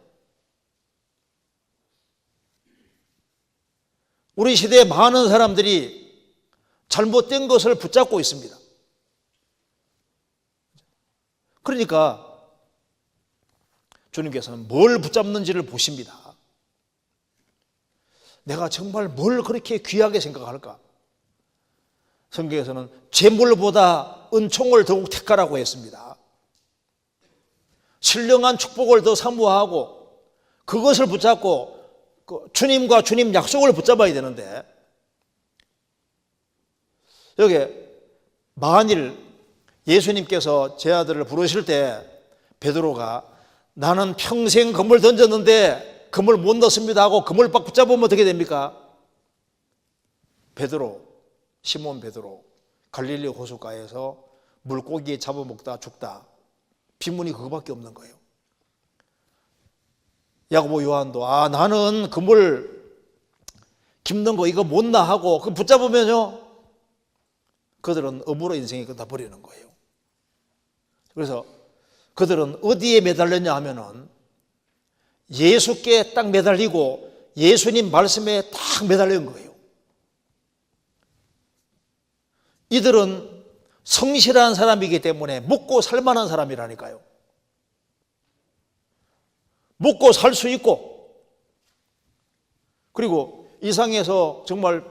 우리 시대에 많은 사람들이 잘못된 것을 붙잡고 있습니다. 그러니까 주님께서는 뭘 붙잡는지를 보십니다. 내가 정말 뭘 그렇게 귀하게 생각할까? 성경에서는 재물보다 은총을 더욱 택하라고 했습니다. 신령한 축복을 더 사모하고 그것을 붙잡고 주님과 주님 약속을 붙잡아야 되는데 여기 만일 예수님께서 제 아들을 부르실 때 베드로가 나는 평생 금을 던졌는데 금을 못 넣습니다 하고 금을 빡 붙잡으면 어떻게 됩니까? 시몬 베드로 갈릴리 호숫가에서 물고기 잡아먹다 죽다. 비문이 그거밖에 없는 거예요. 야고보 요한도 나는 그물 깁는 거 이거 못나 하고 그 붙잡으면요 그들은 업으로 인생이 끝나버리는 거예요. 그래서 그들은 어디에 매달렸냐 하면은 예수께 딱 매달리고 예수님 말씀에 딱 매달린 거예요. 이들은 성실한 사람이기 때문에 먹고 살만한 사람이라니까요. 먹고 살 수 있고 그리고 이 상에서 정말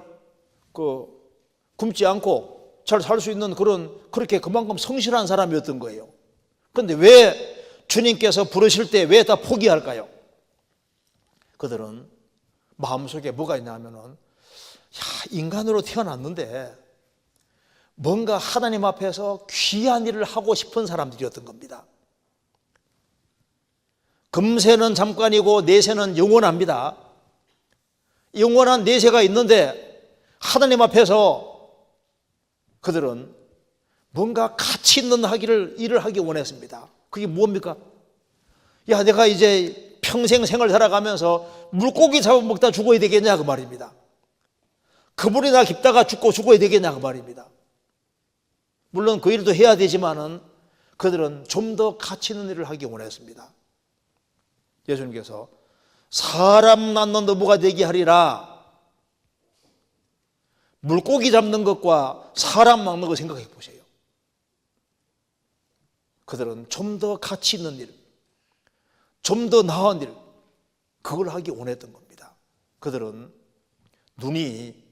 굶지 않고 잘 살 수 있는 그렇게 그만큼 성실한 사람이었던 거예요. 그런데 왜 주님께서 부르실 때 왜 다 포기할까요? 그들은 마음속에 뭐가 있냐 하면은 인간으로 태어났는데 뭔가 하나님 앞에서 귀한 일을 하고 싶은 사람들이었던 겁니다. 금세는 잠깐이고 내세는 영원합니다. 영원한 내세가 있는데 하나님 앞에서 그들은 뭔가 가치 있는 일을 하기 원했습니다. 그게 뭡니까? 야, 내가 이제 평생 생을 살아가면서 물고기 잡아먹다 죽어야 되겠냐 그 말입니다. 그물이나 깊다가 죽어야 되겠냐 그 말입니다. 물론 그 일도 해야 되지만은 그들은 좀 더 가치 있는 일을 하기 원했습니다. 예수님께서 사람 낳는 어부가 되게 하리라. 물고기 잡는 것과 사람 낳는 거 생각해 보세요. 그들은 좀 더 가치 있는 일, 좀 더 나은 일, 그걸 하기 원했던 겁니다. 그들은 눈이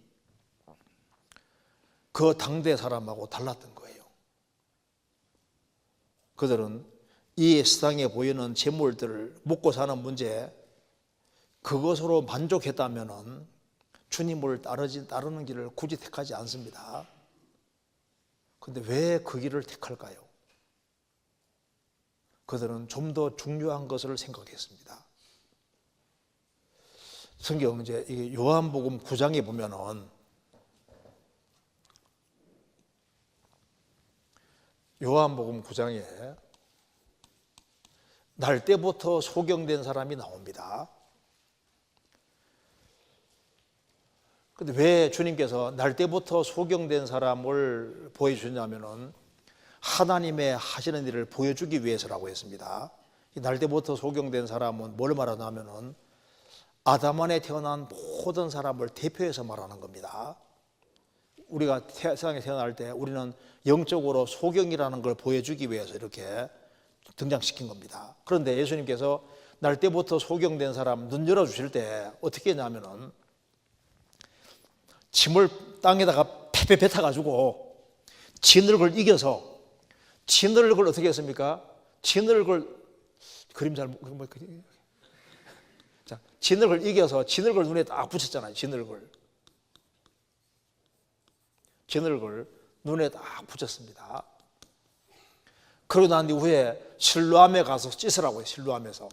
그 당대 사람하고 달랐던 거예요. 그들은 이 세상에 보이는 재물들을 먹고 사는 문제, 그것으로 만족했다면 주님을 따르는 길을 굳이 택하지 않습니다. 그런데 왜 그 길을 택할까요? 그들은 좀 더 중요한 것을 생각했습니다. 성경 이제 요한복음 9장에 보면은 요한복음 9장에 날 때부터 소경된 사람이 나옵니다. 그런데 왜 주님께서 날 때부터 소경된 사람을 보여주냐면은 하나님의 하시는 일을 보여주기 위해서라고 했습니다. 날 때부터 소경된 사람은 뭘 말하냐면은 아담 안에 태어난 모든 사람을 대표해서 말하는 겁니다. 우리가 세상에 태어날 때 우리는 영적으로 소경이라는 걸 보여주기 위해서 이렇게 등장시킨 겁니다. 그런데 예수님께서 날 때부터 소경된 사람 눈 열어주실 때 어떻게 했냐면은 짐을 땅에다가 패패 뱉어가지고 진흙을 이겨서 진흙을 어떻게 했습니까? 진흙을 그림 잘 자, 진흙을 이겨서 진흙을 눈에 딱 붙였잖아요. 진흙을 눈에 딱 붙였습니다. 그러고 난 이후에 실로암에 가서 씻으라고 해요.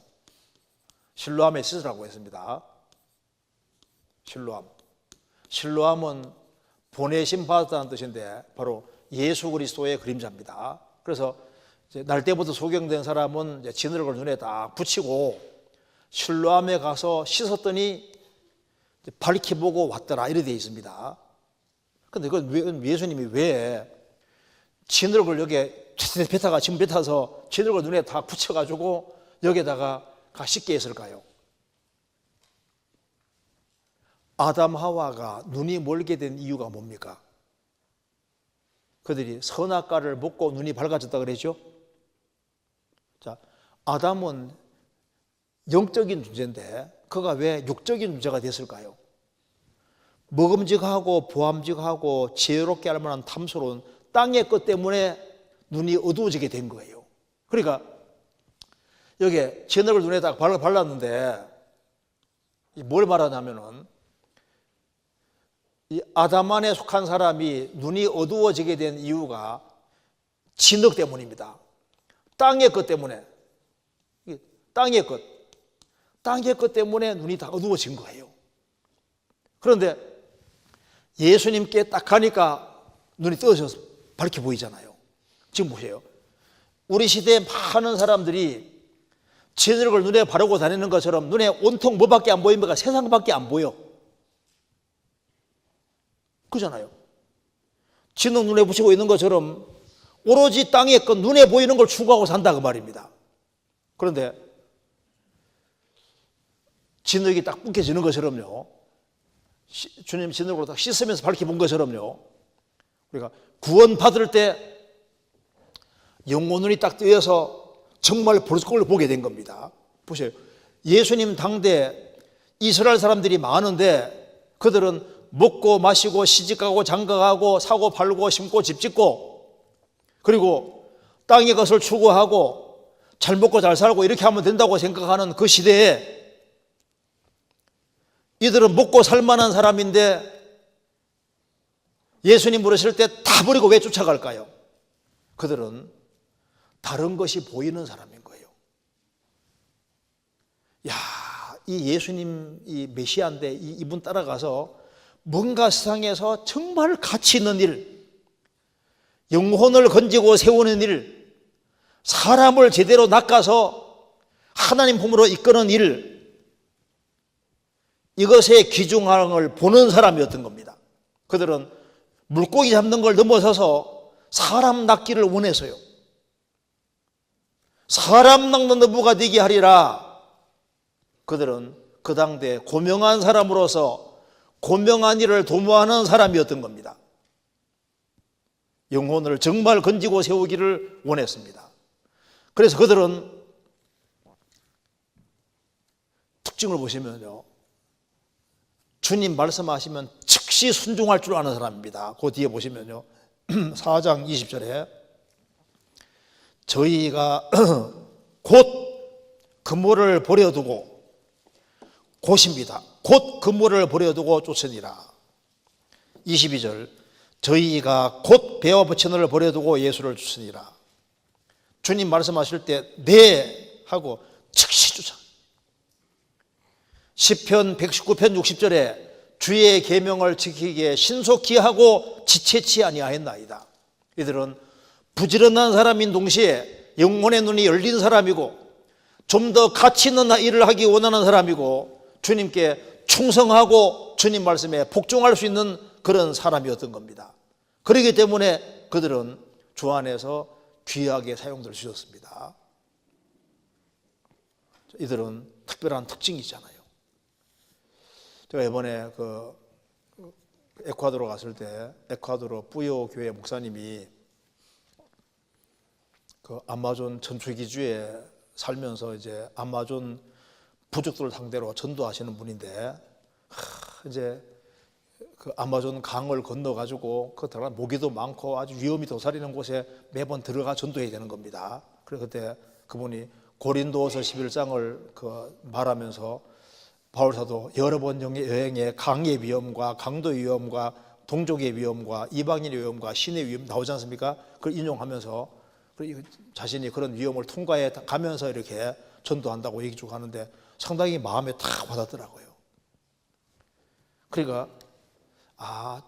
실로암에 씻으라고 했습니다. 실로암은 보내심 받았다는 뜻인데 바로 예수 그리스도의 그림자입니다. 그래서 이제 날 때부터 소경된 사람은 이제 진흙을 눈에 딱 붙이고 실로암에 가서 씻었더니 밝혀보고 왔더라 이렇게 되어 있습니다. 그런데 그 예수님이 왜 진흙을 여기에 뱉어가 지금 뱉어서 진흙을 눈에 다 붙여가지고 여기에다가 씻게 했을까요? 아담 하와가 눈이 멀게 된 이유가 뭡니까? 그들이 선악과를 먹고 눈이 밝아졌다 그랬죠? 자, 아담은 영적인 존재인데 그가 왜 육적인 존재가 됐을까요? 먹음직하고 보암직하고 지혜롭게 할 만한 탐스러운 땅의 것 때문에 눈이 어두워지게 된 거예요. 그러니까 여기에 진흙을 눈에 딱 발랐는데 뭘 말하냐면은 이 아담 안에 속한 사람이 눈이 어두워지게 된 이유가 진흙 때문입니다. 땅의 것 때문에. 땅의 것 때문에 눈이 다 어두워진 거예요. 그런데 예수님께 딱 가니까 눈이 떠져서 밝게 보이잖아요. 지금 보세요. 우리 시대에 많은 사람들이 진흙을 눈에 바르고 다니는 것처럼 눈에 온통 뭐밖에 안 보입니까? 세상밖에 안 보여. 그잖아요. 진흙 눈에 붙이고 있는 것처럼 오로지 땅의 것 눈에 보이는 걸 추구하고 산다 그 말입니다. 그런데 진흙이 딱 붓겨지는 것처럼요, 주님 진흙으로 딱 씻으면서 밝게 본 것처럼요, 우리가 구원 받을 때 영혼 눈이 딱 뜨여서 정말 볼거를 보게 된 겁니다. 보세요. 예수님 당대 이스라엘 사람들이 많은데 그들은 먹고 마시고 시집가고 장가가고 사고 팔고 심고 집 짓고 그리고 땅의 것을 추구하고 잘 먹고 잘 살고 이렇게 하면 된다고 생각하는 그 시대에 이들은 먹고 살만한 사람인데 예수님 부르실 때 다 버리고 왜 쫓아갈까요? 그들은 다른 것이 보이는 사람인 거예요. 야, 이 예수님 이 메시아인데 이분 따라가서 뭔가 세상에서 정말 가치 있는 일, 영혼을 건지고 세우는 일, 사람을 제대로 낚아서 하나님 품으로 이끄는 일, 이것의 귀중함을 보는 사람이었던 겁니다. 그들은 물고기 잡는 걸 넘어서서 사람 낚기를 원해서요. 사람 낚는 어부가 되게 하리라. 그들은 그 당대 고명한 사람으로서 고명한 일을 도모하는 사람이었던 겁니다. 영혼을 정말 건지고 세우기를 원했습니다. 그래서 그들은 특징을 보시면요, 주님 말씀하시면 즉시 순종할 줄 아는 사람입니다. 그 뒤에 보시면요, 4장 20절에 저희가 곧 그물을 버려두고, 곧입니다. 곧 그물을 버려두고 쫓으니라. 22절 저희가 곧 배와 부처를 버려두고 예수를 쫓으니라. 주님 말씀하실 때 네 하고 즉시 쫓아. 시편 119편 60절에 주의 계명을 지키기에 신속히 하고 지체치 아니하였나이다. 이들은 부지런한 사람인 동시에 영혼의 눈이 열린 사람이고 좀 더 가치 있는 일을 하기 원하는 사람이고 주님께 충성하고 주님 말씀에 복종할 수 있는 그런 사람이었던 겁니다. 그렇기 때문에 그들은 주 안에서 귀하게 사용될 수 있었습니다. 이들은 특별한 특징이 있잖아요. 제가 이번에 에콰도르 갔을 때 에콰도르 뿌요 교회 목사님이 그 아마존 전초기주에 살면서 이제 아마존 부족들을 상대로 전도하시는 분인데, 이제 그 아마존 강을 건너 가지고 그 들어가 모기도 많고 아주 위험이 도사리는 곳에 매번 들어가 전도해야 되는 겁니다. 그래서 그때 그분이 고린도서 11장을 말하면서 바울사도 여러 번 여행에 강의 위험과 강도 위험과 동족의 위험과 이방인의 위험과 신의 위험 나오지 않습니까? 그걸 인용하면서 자신이 그런 위험을 통과해 가면서 이렇게 전도한다고 얘기 쭉 하는데 상당히 마음에 탁 와닿더라고요. 그러니까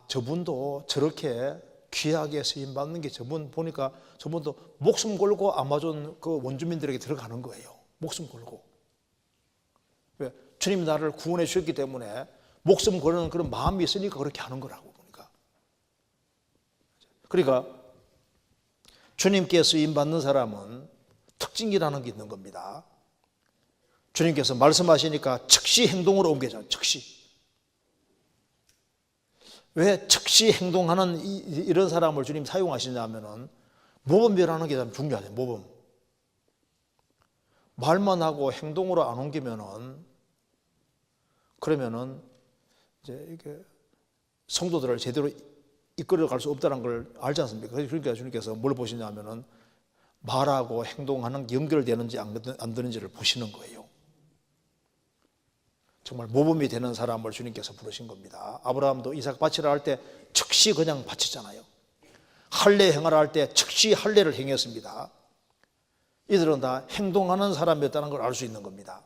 저분도 저렇게 귀하게 쓰임 받는 게 저분 보니까 저분도 목숨 걸고 아마존 그 원주민들에게 들어가는 거예요. 목숨 걸고. 왜? 주님 나를 구원해 주셨기 때문에 목숨 거는 그런 마음이 있으니까 그렇게 하는 거라고 보니까. 그러니까 주님께 쓰임 받는 사람은 특징이라는 게 있는 겁니다. 주님께서 말씀하시니까 즉시 행동으로 옮겨져요. 즉시. 왜 즉시 행동하는 이런 사람을 주님 사용하시냐면은 모범이라는 게 참 중요하죠. 모범. 말만 하고 행동으로 안 옮기면은 그러면은 이제 이게 성도들을 제대로 이끌어 갈 수 없다는 걸 알지 않습니까? 그러니까 주님께서 뭘 보시냐면은 말하고 행동하는 게 연결되는지 안 되는지를 보시는 거예요. 정말 모범이 되는 사람을 주님께서 부르신 겁니다. 아브라함도 이삭 바치라 할 때 즉시 그냥 바치잖아요. 할례 행하라 할 때 즉시 할례를 행했습니다. 이들은 다 행동하는 사람이었다는 걸 알 수 있는 겁니다.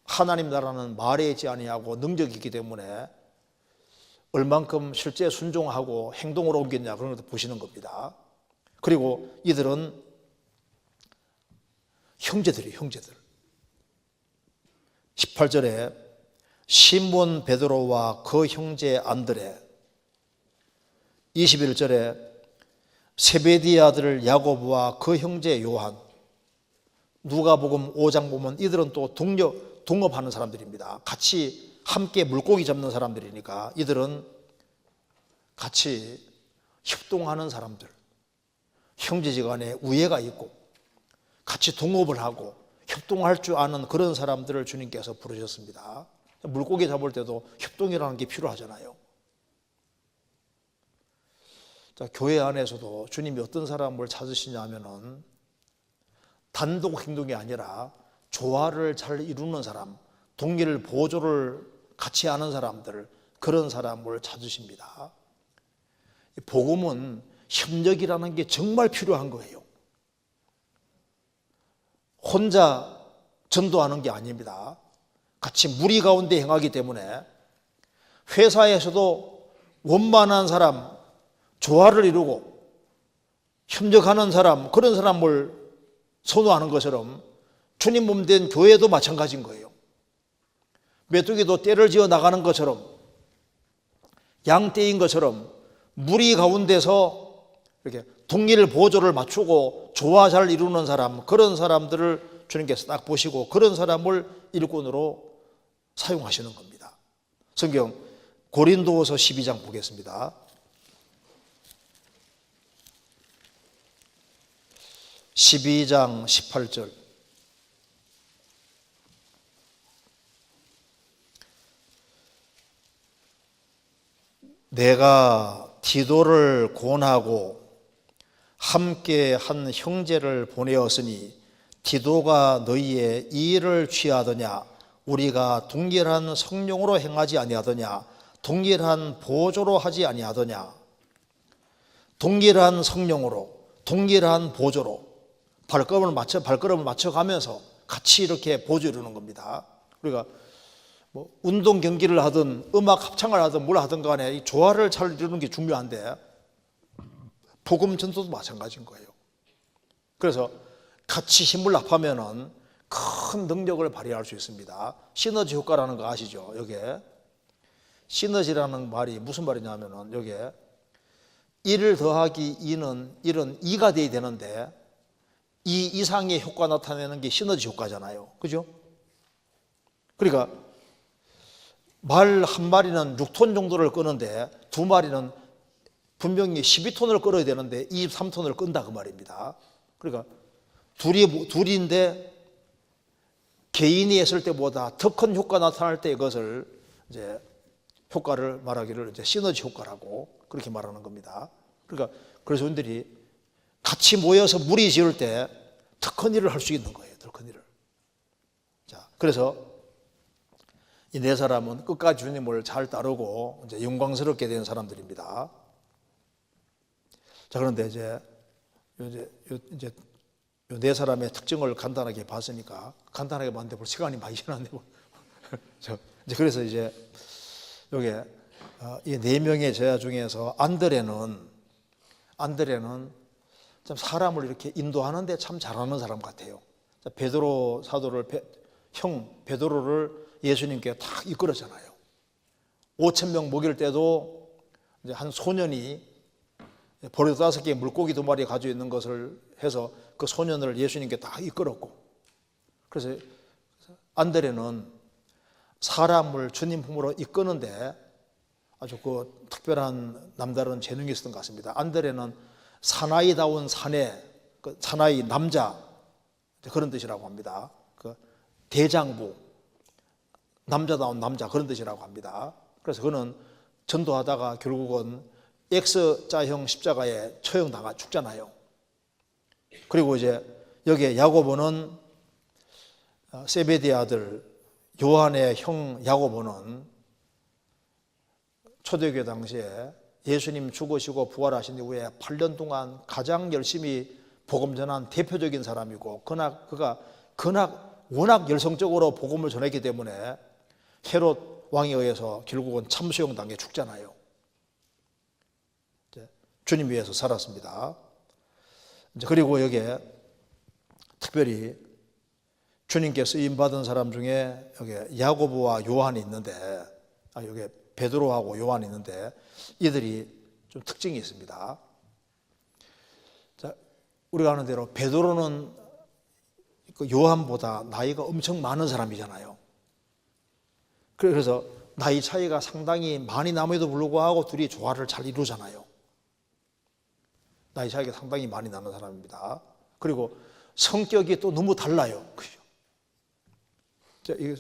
하나님 나라는 말에 있지 아니하고 능력이 있기 때문에 얼만큼 실제 순종하고 행동으로 옮겼냐 그런 것도 보시는 겁니다. 그리고 이들은 형제들이에요. 형제들. 18절에 시몬 베드로와 그 형제 안드레, 21절에 세베디 아들 야고보와 그 형제 요한, 누가복음 5장 보면 이들은 또 동업하는 사람들입니다. 같이 함께 물고기 잡는 사람들이니까 이들은 같이 협동하는 사람들, 형제지간에 우애가 있고 같이 동업을 하고 협동할 줄 아는 그런 사람들을 주님께서 부르셨습니다. 물고기 잡을 때도 협동이라는 게 필요하잖아요. 자, 교회 안에서도 주님이 어떤 사람을 찾으시냐면은 단독 행동이 아니라 조화를 잘 이루는 사람, 동일 보조를 같이 하는 사람들, 그런 사람을 찾으십니다. 복음은 협력이라는 게 정말 필요한 거예요. 혼자 전도하는 게 아닙니다. 같이 무리 가운데 행하기 때문에 회사에서도 원만한 사람, 조화를 이루고 협력하는 사람, 그런 사람을 선호하는 것처럼 주님 몸 된 교회도 마찬가지인 거예요. 메뚜기도 떼를 지어 나가는 것처럼, 양떼인 것처럼 무리 가운데서 이렇게 동일 보조를 맞추고 조화 잘 이루는 사람, 그런 사람들을 주님께서 딱 보시고 그런 사람을 일꾼으로 사용하시는 겁니다. 성경 고린도후서 12장 보겠습니다. 12장 18절. 내가 디도를 권하고 함께 한 형제를 보내었으니 디도가 너희의 이의를 취하더냐? 우리가 동일한 성령으로 행하지 아니하더냐? 동일한 보조로 하지 아니하더냐? 동일한 성령으로, 동일한 보조로 발걸음을 맞춰가면서 같이 이렇게 보조 이루는 겁니다. 우리가 뭐 운동 경기를 하든 음악 합창을 하든 뭘 하든 간에 이 조화를 잘 이루는 게 중요한데 복음 전도도 마찬가지인 거예요. 그래서 같이 힘을 합하면은 큰 능력을 발휘할 수 있습니다. 시너지 효과라는 거 아시죠? 여기에 시너지라는 말이 무슨 말이냐면은 여기에 1 더하기 2는 2가 돼야 되는데 2 이상의 효과 나타내는 게 시너지 효과잖아요. 그죠? 그러니까 말 한 마리는 6톤 정도를 끄는데 두 마리는 분명히 12톤을 끌어야 되는데 23톤을 끈다 그 말입니다. 그러니까 둘인데 개인이 했을 때보다 더 큰 효과 나타날 때 이것을 이제 효과를 말하기를 이제 시너지 효과라고 그렇게 말하는 겁니다. 그러니까 그래서 여러분들이 같이 모여서 무리 지을 때 더 큰 일을 할 수 있는 거예요. 더 큰 일을. 자, 그래서 이 네 사람은 끝까지 주님을 잘 따르고 이제 영광스럽게 된 사람들입니다. 자, 그런데 이제 네 사람의 특징을 간단하게 봤으니까 간단하게 봤는데 볼 시간이 많이 지났네. 이제 그래서 이제 여기 이 네 명의 제자 중에서 안드레는 참 사람을 이렇게 인도하는데 참 잘하는 사람 같아요. 베드로 사도를 형 베드로를 예수님께 딱 이끌었잖아요. 5,000명 먹일 때도 이제 한 소년이 보리 5개의 물고기 2마리 가지고 있는 것을 해서 그 소년을 예수님께 다 이끌었고, 그래서 안드레는 사람을 주님 품으로 이끄는데 아주 그 특별한 남다른 재능이 있었던 것 같습니다. 안드레는 사나이다운 사내, 그 사나이 남자 그런 뜻이라고 합니다. 그 대장부, 남자다운 남자 그런 뜻이라고 합니다. 그래서 그는 전도하다가 결국은 X자형 십자가에 처형당하 죽잖아요. 그리고 이제 여기에 야고보는 세베대의 아들 요한의 형 야고보는 초대교회 당시에 예수님 죽으시고 부활하신 이후에 8년 동안 가장 열심히 복음 전한 대표적인 사람이고 그가 워낙 열성적으로 복음을 전했기 때문에 헤롯 왕에 의해서 결국은 참수형 당해 죽잖아요. 주님 위해서 살았습니다. 그리고 여기에 특별히 주님께 쓰임 받은 사람 중에 여기 야고보와 요한이 있는데, 여기 베드로하고 요한이 있는데 이들이 좀 특징이 있습니다. 자, 우리가 아는 대로 베드로는 그 요한보다 나이가 엄청 많은 사람이잖아요. 그래서 나이 차이가 상당히 많이 남에도 불구하고 둘이 조화를 잘 이루잖아요. 나이 차이가 상당히 많이 나는 사람입니다. 그리고 성격이 또 너무 달라요. 그죠?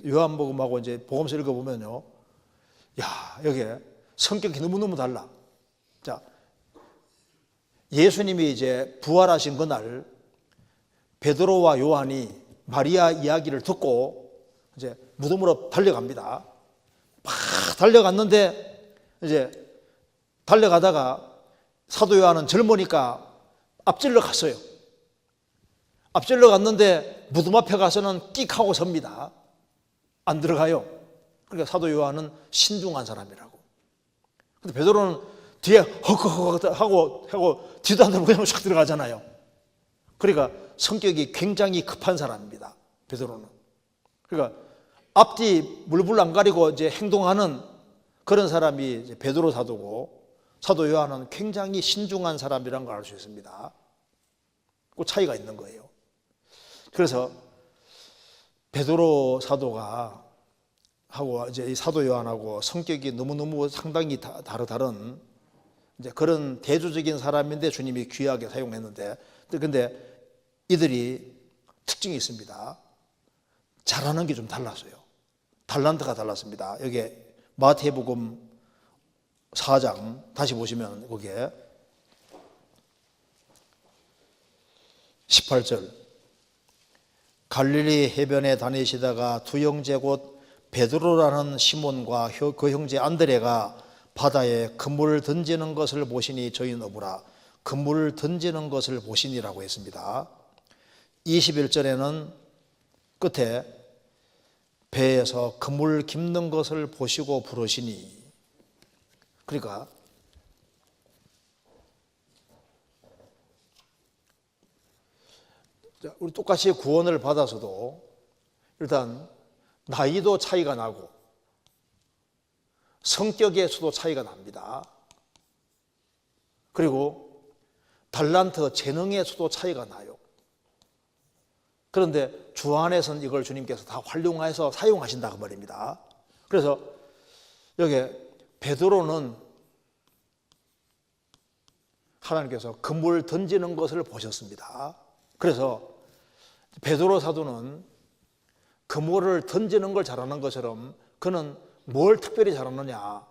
요한복음하고 이제 복음서 읽어보면요. 여기에 성격이 너무너무 달라. 자, 예수님이 이제 부활하신 그날 베드로와 요한이 마리아 이야기를 듣고 이제 무덤으로 달려갑니다. 막 달려갔는데 이제 달려가다가 사도 요한은 젊으니까 앞질러 갔어요. 앞질러 갔는데 무덤 앞에 가서는 끽 하고 섭니다. 안 들어가요. 그러니까 사도 요한은 신중한 사람이라고. 근데 베드로는 뒤에 헉헉헉 하고 뒤도 안 돌고 그냥 샥 들어가잖아요. 그러니까 성격이 굉장히 급한 사람입니다. 베드로는. 그러니까 앞뒤 물불 안 가리고 이제 행동하는 그런 사람이 이제 베드로 사도고, 사도 요한은 굉장히 신중한 사람이라는 걸 알 수 있습니다. 그 차이가 있는 거예요. 그래서 베드로 사도가 하고 이제 이 사도 요한하고 성격이 너무너무 상당히 다른 이제 그런 대조적인 사람인데 주님이 귀하게 사용했는데, 근데 이들이 특징이 있습니다. 잘하는 게 좀 달랐어요. 달란트가 달랐습니다. 여기 마태복음 4장 다시 보시면 거기에 18절, 갈릴리 해변에 다니시다가 두 형제 곧 베드로라는 시몬과 그 형제 안드레가 바다에 그물을 던지는 것을 보시니 저희는 어부라. 그물을 던지는 것을 보시니라고 했습니다. 21절에는 끝에 배에서 그물 깁는 것을 보시고 부르시니, 그러니까 우리 똑같이 구원을 받아서도 일단 나이도 차이가 나고 성격에서도 차이가 납니다. 그리고 달란트 재능에서도 차이가 나요. 그런데 주 안에서는 이걸 주님께서 다 활용해서 사용하신다 그 말입니다. 그래서 여기 베드로는 하나님께서 그물 던지는 것을 보셨습니다. 그래서 베드로 사도는 그물을 던지는 걸 잘하는 것처럼 그는 뭘 특별히 잘하느냐,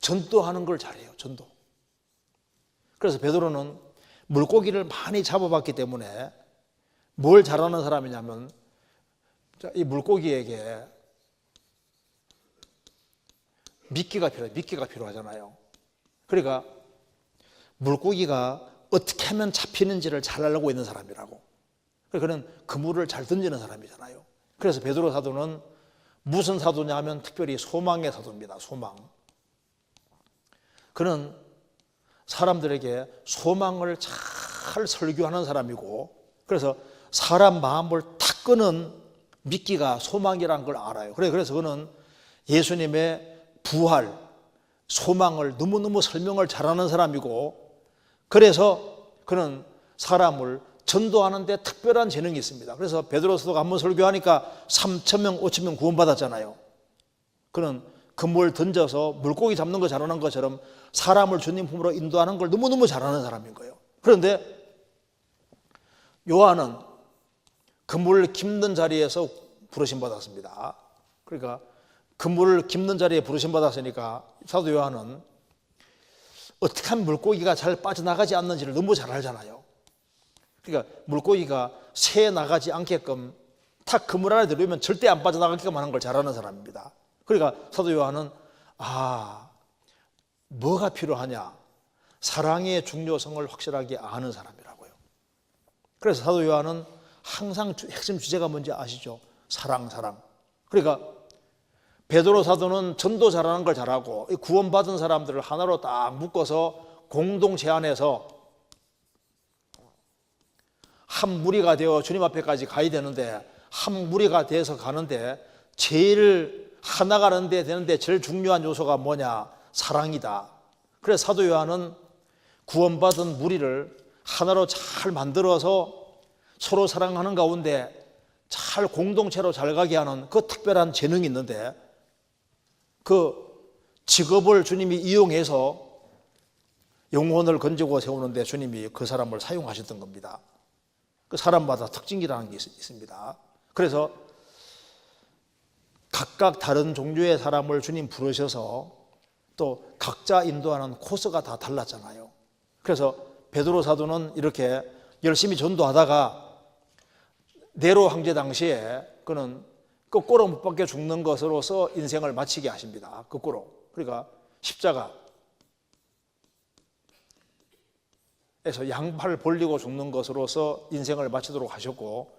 전도하는 걸 잘해요. 전도. 그래서 베드로는 물고기를 많이 잡아봤기 때문에 뭘 잘하는 사람이냐면, 이 물고기에게 미끼가 필요하잖아요. 그러니까 물고기가 어떻게 하면 잡히는지를 잘 알고 있는 사람이라고. 그는 그물을 잘 던지는 사람이잖아요. 그래서 베드로 사도는 무슨 사도냐 하면 특별히 소망의 사도입니다. 소망. 그는 사람들에게 소망을 잘 설교하는 사람이고, 그래서 사람 마음을 탁 끄는 미끼가 소망이라는 걸 알아요. 그래서 그는 예수님의 부활, 소망을 너무너무 설명을 잘하는 사람이고, 그래서 그는 사람을 전도하는 데 특별한 재능이 있습니다. 그래서 베드로 사도가 한번 설교하니까 3,000명, 5,000명 구원받았잖아요. 그는 그물 던져서 물고기 잡는 거 잘하는 것처럼 사람을 주님 품으로 인도하는 걸 너무너무 잘하는 사람인 거예요. 그런데 요한은 그물을 깁는 자리에서 부르심 받았습니다. 그러니까 그물을 깁는 자리에 부르심 받았으니까 사도 요한은 어떻게 하면 물고기가 잘 빠져나가지 않는지를 너무 잘 알잖아요. 그러니까 물고기가 새 나가지 않게끔 탁 그물 안에 들어오면 절대 안 빠져나가게끔 하는 걸 잘하는 사람입니다. 그러니까 사도 요한은 뭐가 필요하냐? 사랑의 중요성을 확실하게 아는 사람이라고요. 그래서 사도 요한은 항상 핵심 주제가 뭔지 아시죠? 사랑. 그러니까 베드로 사도는 전도 잘하는 걸 잘하고 구원받은 사람들을 하나로 딱 묶어서 공동체 안에서 한 무리가 되어 주님 앞에까지 가야 되는데, 한 무리가 돼서 가는데 제일 하나가 되는데 제일 중요한 요소가 뭐냐? 사랑이다. 그래서 사도 요한은 구원받은 무리를 하나로 잘 만들어서 서로 사랑하는 가운데 잘 공동체로 잘 가게 하는 그 특별한 재능이 있는데, 그 직업을 주님이 이용해서 영혼을 건지고 세우는데 주님이 그 사람을 사용하셨던 겁니다. 그 사람마다 특징이라는 게 있습니다. 그래서 각각 다른 종류의 사람을 주님 부르셔서 또 각자 인도하는 코스가 다 달랐잖아요. 그래서 베드로 사도는 이렇게 열심히 전도하다가 네로 황제 당시에 그는 거꾸로 못 박혀 죽는 것으로서 인생을 마치게 하십니다. 거꾸로. 그러니까 십자가. 양팔 벌리고 죽는 것으로서 인생을 마치도록 하셨고,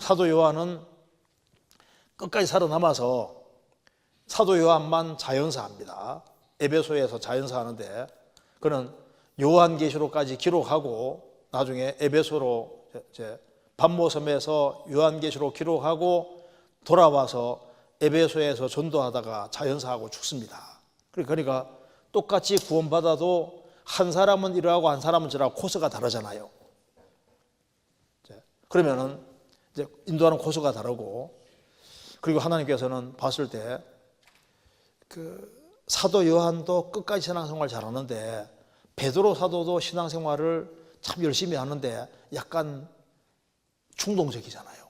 사도 요한은 끝까지 살아남아서 사도 요한만 자연사합니다. 에베소에서 자연사하는데, 그는 요한계시록까지 기록하고 나중에 에베소로 반모섬에서 요한계시록 기록하고 돌아와서 에베소에서 전도하다가 자연사하고 죽습니다. 그러니까 똑같이 구원받아도 한 사람은 이러하고 한 사람은 저러하고 코스가 다르잖아요. 그러면은 이제 인도하는 코스가 다르고, 그리고 하나님께서는 봤을 때 사도 요한도 끝까지 신앙생활 잘하는데 베드로 사도도 신앙생활을 참 열심히 하는데 약간 충동적이잖아요.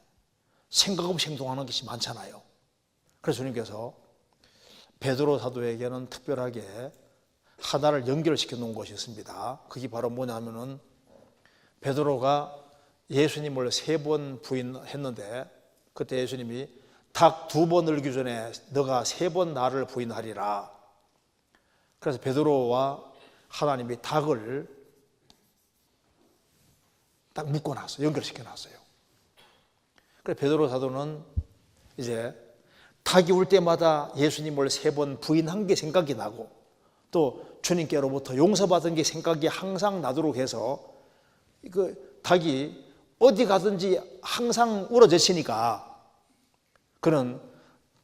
생각 없이 행동하는 것이 많잖아요. 그래서 주님께서 베드로 사도에게는 특별하게 하나를 연결시켜 놓은 것이 있습니다. 그게 바로 뭐냐면은, 베드로가 예수님을 3번 부인했는데 그때 예수님이 닭 2번 늘기 전에 너가 3번 나를 부인하리라. 그래서 베드로와 하나님이 닭을 딱 묶어놨어요. 연결시켜놨어요. 그래서 베드로 사도는 이제 닭이 올 때마다 예수님을 3번 부인한 게 생각이 나고, 또 주님께로부터 용서받은 게 생각이 항상 나도록 해서, 닭이 어디 가든지 항상 울어젖히니까 그는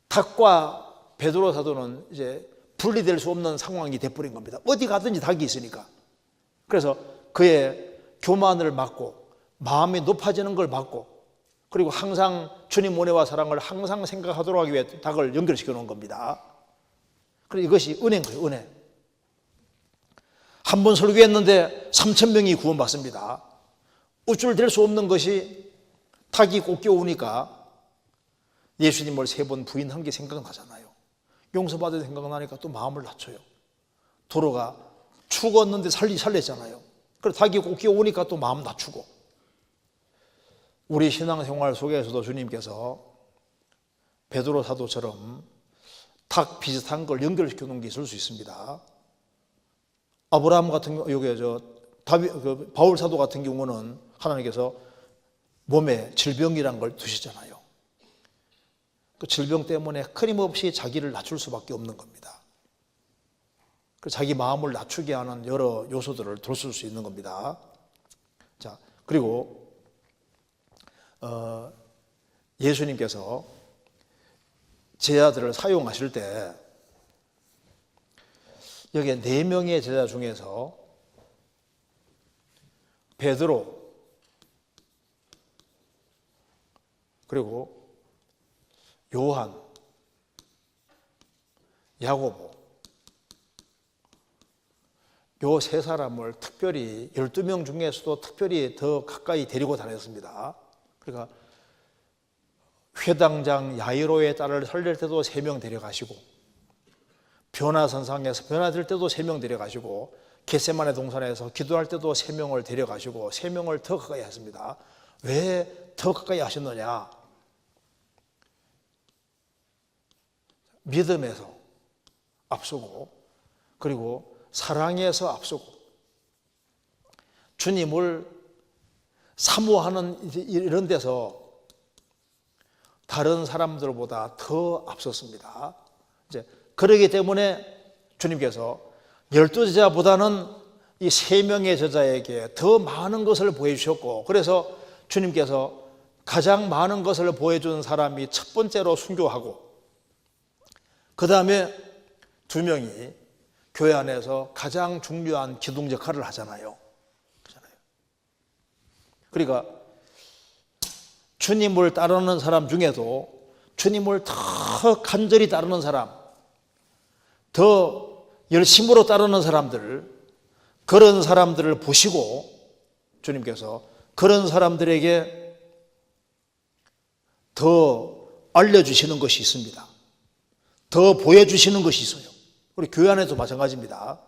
닭과 베드로 사도는 이제 분리될 수 없는 상황이 돼버린 겁니다. 어디 가든지 닭이 있으니까. 그래서 그의 교만을 막고 마음이 높아지는 걸 막고, 그리고 항상 주님 은혜와 사랑을 항상 생각하도록 하기 위해 닭을 연결시켜 놓은 겁니다. 그래서 이것이 은혜인 거예요. 은혜. 한 번 설교했는데 3,000명이 구원받습니다. 우쭐댈 수 없는 것이 닭이 꼭 껴오니까 예수님을 3번 부인한 게 생각나잖아요. 용서받은 생각나니까 또 마음을 낮춰요. 도로가 죽었는데 살렸잖아요. 그래서 닭이 꼭 껴오니까 또 마음 낮추고. 우리 신앙생활 속에서도 주님께서 베드로 사도처럼 닭 비슷한 걸 연결시켜 놓은 게 있을 수 있습니다. 아브라함 같은 경우, 바울 사도 같은 경우는 하나님께서 몸에 질병이란 걸 두시잖아요. 그 질병 때문에 끊임없이 자기를 낮출 수밖에 없는 겁니다. 자기 마음을 낮추게 하는 여러 요소들을 들었을 수 있는 겁니다. 자, 그리고 예수님께서 제자들을 사용하실 때 여기에 4명의 제자 중에서 베드로, 그리고 요한, 야고보, 요 3사람을 특별히 12명 중에서도 특별히 더 가까이 데리고 다녔습니다. 그러니까 회당장 야이로의 딸을 살릴 때도 3명 데려가시고, 변화선상에서 변화될 때도 3명 데려가시고, 겟세마네 동산에서 기도할 때도 3명을 데려가시고 3명을 더 가까이 했습니다. 왜 더 가까이 하셨느냐? 믿음에서 앞서고, 그리고 사랑에서 앞서고, 주님을 사모하는 이런 데서 다른 사람들보다 더 앞섰습니다. 이제 그러기 때문에 주님께서 12제자보다는 이 3명의 제자에게 더 많은 것을 보여주셨고, 그래서 주님께서 가장 많은 것을 보여준 사람이 첫 번째로 순교하고, 그 다음에 2명이 교회 안에서 가장 중요한 기둥 역할을 하잖아요. 그러니까 주님을 따르는 사람 중에도 주님을 더 간절히 따르는 사람, 더 열심으로 따르는 사람들, 그런 사람들을 보시고 주님께서 그런 사람들에게 더 알려주시는 것이 있습니다. 더 보여주시는 것이 있어요. 우리 교회 안에도 마찬가지입니다.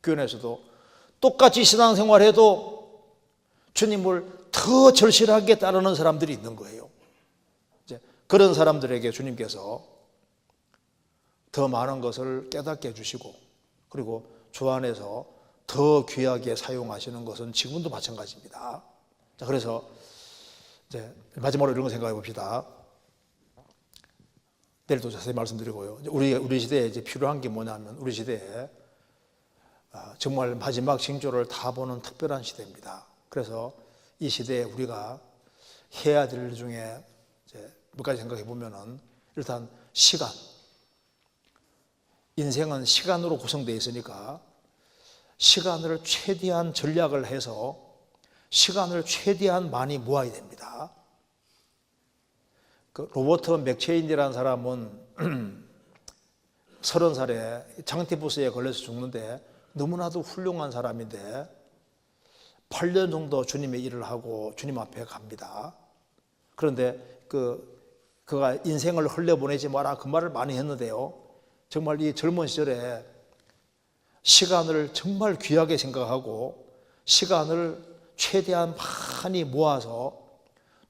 교회 안에서도 똑같이 신앙생활해도 주님을 더 절실하게 따르는 사람들이 있는 거예요. 이제 그런 사람들에게 주님께서 더 많은 것을 깨닫게 해주시고, 그리고 주 안에서 더 귀하게 사용하시는 것은 지금도 마찬가지입니다. 자, 그래서 이제 마지막으로 이런 거 생각해 봅시다. 내일도 자세히 말씀드리고요. 우리 시대에 이제 필요한 게 뭐냐면, 우리 시대에 정말 마지막 징조를 다 보는 특별한 시대입니다. 그래서 이 시대에 우리가 해야 될 일 중에 이제 몇 가지 생각해 보면은, 일단 시간. 인생은 시간으로 구성되어 있으니까 시간을 최대한 전략을 해서 시간을 최대한 많이 모아야 됩니다. 그 로버트 맥체인이라는 사람은 30살에 장티푸스에 걸려서 죽는데 너무나도 훌륭한 사람인데 8년 정도 주님의 일을 하고 주님 앞에 갑니다. 그런데 그가 인생을 흘려보내지 마라 그 말을 많이 했는데요. 정말 이 젊은 시절에 시간을 정말 귀하게 생각하고 시간을 최대한 많이 모아서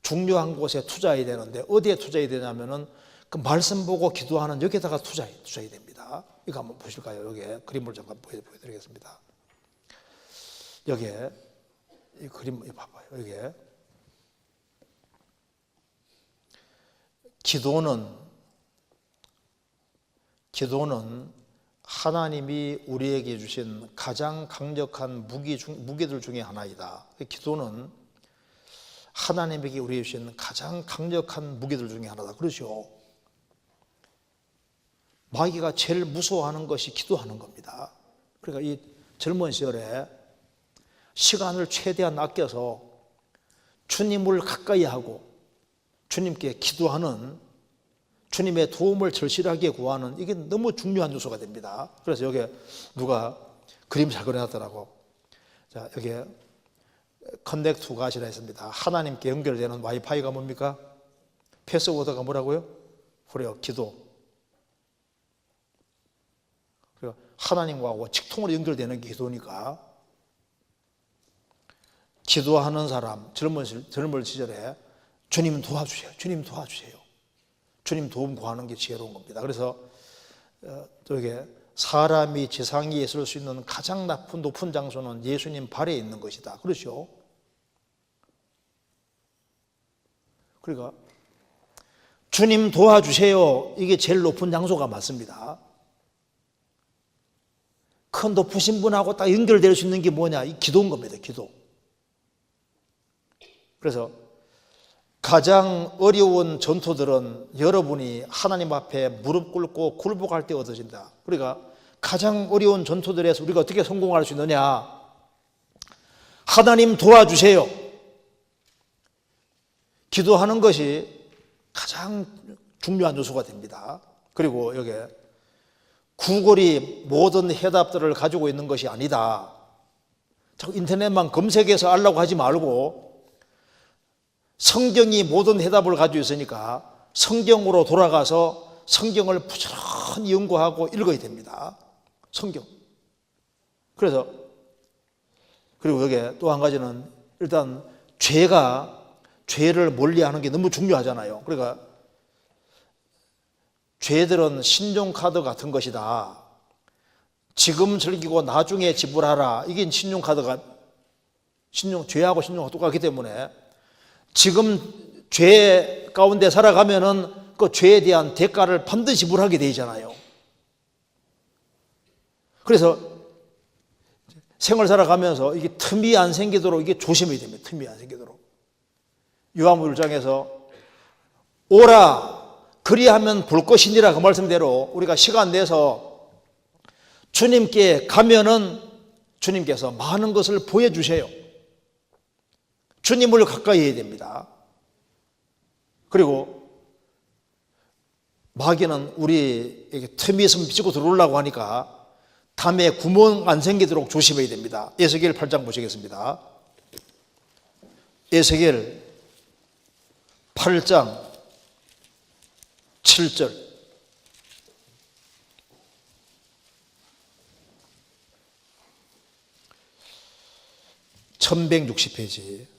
중요한 곳에 투자해야 되는데, 어디에 투자해야 되냐면은 그 말씀 보고 기도하는 여기에다가 투자해야 됩니다. 이거 한번 보실까요? 여기에 그림을 잠깐 보여드리겠습니다. 여기에 이 그림 봐봐요. 여기에 기도는 하나님이 우리에게 주신 가장 강력한 무기들 중에 하나이다. 기도는 하나님에게 우리에게 주신 가장 강력한 무기들 중에 하나다. 그렇죠? 마귀가 제일 무서워하는 것이 기도하는 겁니다. 그러니까 이 젊은 시절에 시간을 최대한 아껴서 주님을 가까이 하고 주님께 기도하는, 주님의 도움을 절실하게 구하는, 이게 너무 중요한 요소가 됩니다. 그래서 여기에 누가 그림 잘 그려놨더라고. 자, 여기에 커넥트 투 갓이라 했습니다. 하나님께 연결되는 와이파이가 뭡니까? 패스워드가 뭐라고요? 그래요, 기도. 그리고 하나님과 직통으로 연결되는 게 기도니까, 기도하는 사람, 젊은 시절에 주님 도와주세요. 주님 도와주세요. 주님 도움 구하는 게 지혜로운 겁니다. 그래서 저게 사람이 지상 위에 있을 수 있는 가장 높은 장소는 예수님 발에 있는 것이다. 그렇죠? 그러니까 주님 도와주세요. 이게 제일 높은 장소가 맞습니다. 큰 높으신 분하고 딱 연결될 수 있는 게 뭐냐? 이 기도인 겁니다. 기도. 그래서 가장 어려운 전투들은 여러분이 하나님 앞에 무릎 꿇고 굴복할 때 얻어진다. 그러니까 가장 어려운 전투들에서 우리가 어떻게 성공할 수 있느냐? 하나님 도와주세요. 기도하는 것이 가장 중요한 요소가 됩니다. 그리고 여기에 구글이 모든 해답들을 가지고 있는 것이 아니다. 자꾸 인터넷만 검색해서 알라고 하지 말고 성경이 모든 해답을 가지고 있으니까 성경으로 돌아가서 성경을 부지런히 연구하고 읽어야 됩니다. 성경. 그래서 그리고 여기에 또 한 가지는 일단 죄를 멀리하는 게 너무 중요하잖아요. 그러니까 죄들은 신용카드 같은 것이다. 지금 즐기고 나중에 지불하라. 이게 신용카드가 죄하고 신용하고 똑같기 때문에 지금 죄 가운데 살아가면은 그 죄에 대한 대가를 반드시 지불하게 되잖아요. 그래서 생을 살아가면서 이게 틈이 안 생기도록 이게 조심해야 됩니다. 틈이 안 생기도록. 요한복음 1장에서 오라 그리하면 볼 것이니라 그 말씀대로 우리가 시간 내서 주님께 가면은 주님께서 많은 것을 보여주세요. 주님을 가까이 해야 됩니다. 그리고 마귀는 우리에게 틈이 있으면 비치고 들어오려고 하니까 담에 구멍 안 생기도록 조심해야 됩니다. 에스겔 8장 보시겠습니다. 에스겔 8장 7절. (1160페이지)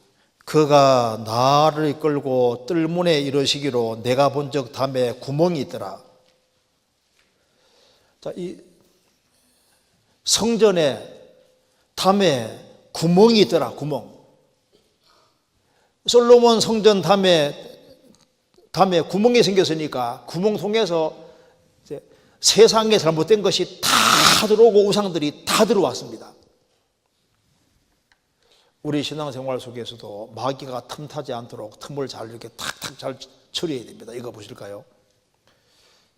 그가 나를 이끌고 뜰문에 이르시기로 내가 본즉 담에 구멍이 있더라. 자, 이 성전에 담에 구멍이 있더라. 구멍. 솔로몬 성전 담에 구멍이 생겼으니까 구멍 통해서 이제 세상에 잘못된 것이 다 들어오고 우상들이 다 들어왔습니다. 우리 신앙생활 속에서도 마귀가 틈타지 않도록 틈을 잘 이렇게 탁탁 잘 처리해야 됩니다. 이거 보실까요?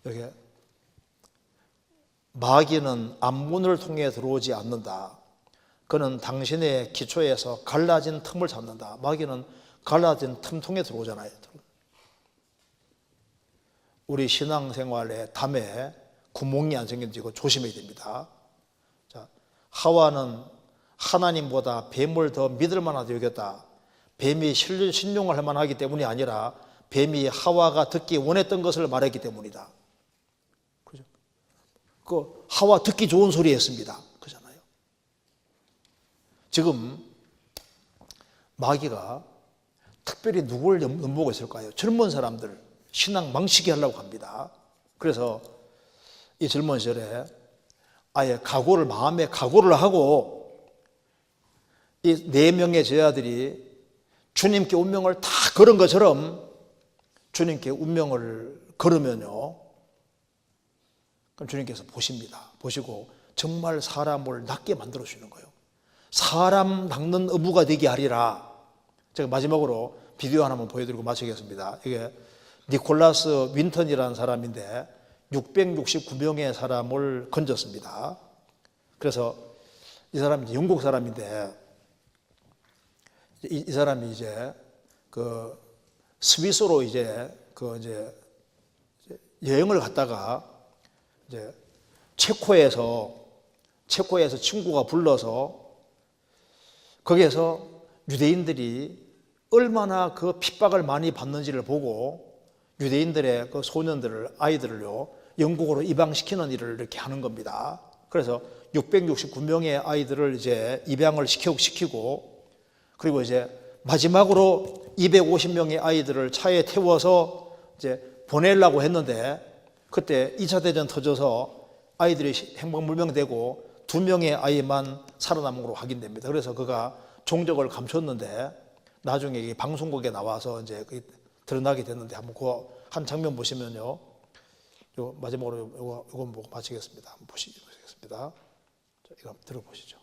여기 마귀는 앞문을 통해 들어오지 않는다. 그는 당신의 기초에서 갈라진 틈을 잡는다. 마귀는 갈라진 틈 통해 들어오잖아요. 우리 신앙생활의 담에 구멍이 안 생기는지 이거 조심해야 됩니다. 자, 하와는 하나님보다 뱀을 더 믿을 만하다 여겼다. 뱀이 신용을 할 만하기 때문이 아니라 뱀이 하와가 듣기 원했던 것을 말했기 때문이다. 그죠? 그 하와 듣기 좋은 소리 했습니다. 그잖아요. 지금 마귀가 특별히 누구를 넘보고 있을까요? 젊은 사람들 신앙 망치게 하려고 합니다. 그래서 이 젊은 시절에 아예 마음에 각오를 하고 이 4명의 제자들이 주님께 운명을 다 걸은 것처럼 주님께 운명을 걸으면요, 그럼 주님께서 보십니다. 보시고 정말 사람을 낫게 만들어 주시는 거예요. 사람 닦는 어부가 되게 하리라. 제가 마지막으로 비디오 하나만 보여드리고 마치겠습니다. 이게 니콜라스 윈턴이라는 사람인데 669명의 사람을 건졌습니다. 그래서 이 사람이 영국 사람인데 이 사람이 이제 그 스위스로 이제 여행을 갔다가 이제 체코에서 친구가 불러서 거기에서 유대인들이 얼마나 그 핍박을 많이 받는지를 보고 유대인들의 그 소년들을, 아이들을요, 영국으로 입양시키는 일을 이렇게 하는 겁니다. 그래서 669명의 아이들을 이제 입양을 시키고, 그리고 이제 마지막으로 250명의 아이들을 차에 태워서 이제 보내려고 했는데, 그때 2차 대전 터져서 아이들이 행방불명되고 2명의 아이만 살아남은 걸로 확인됩니다. 그래서 그가 종적을 감췄는데 나중에 이 방송국에 나와서 이제 드러나게 됐는데, 한번 그 한 장면 보시면요, 요 마지막으로 요거 보고 마치겠습니다. 한번 보시겠습니다. 자, 이거 한번 들어보시죠.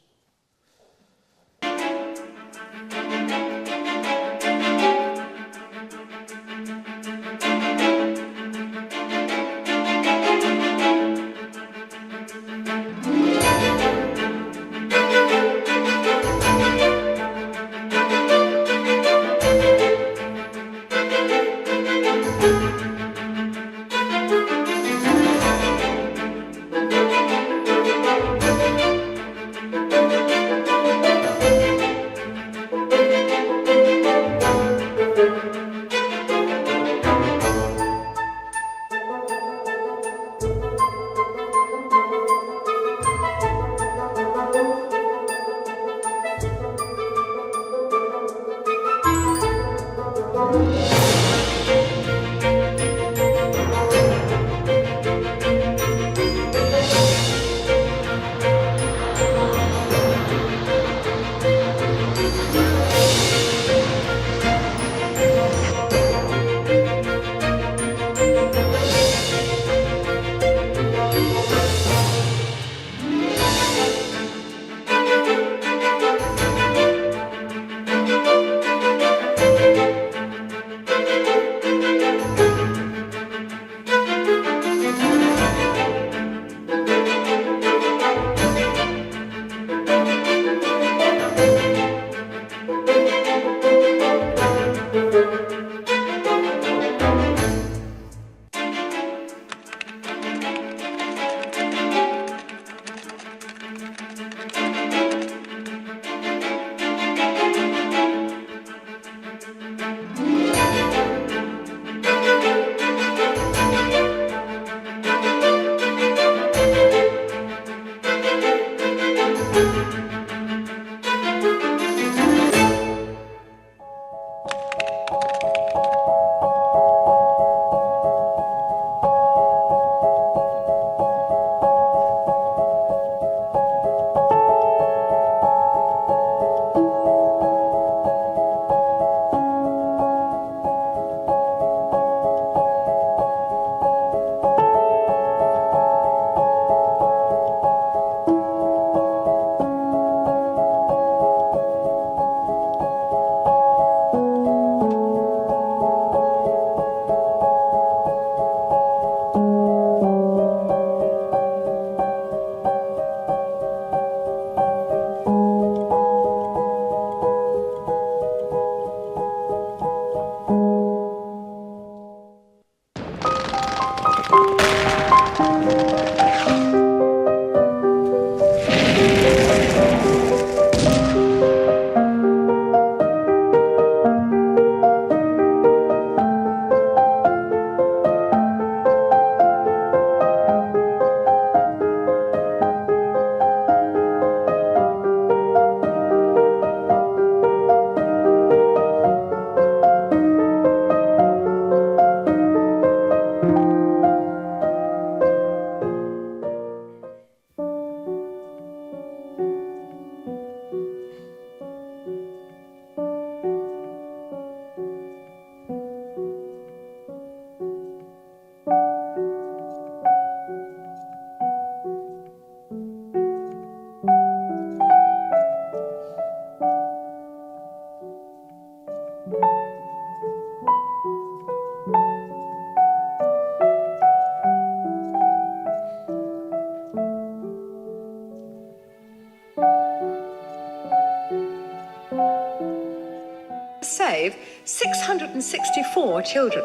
264 children.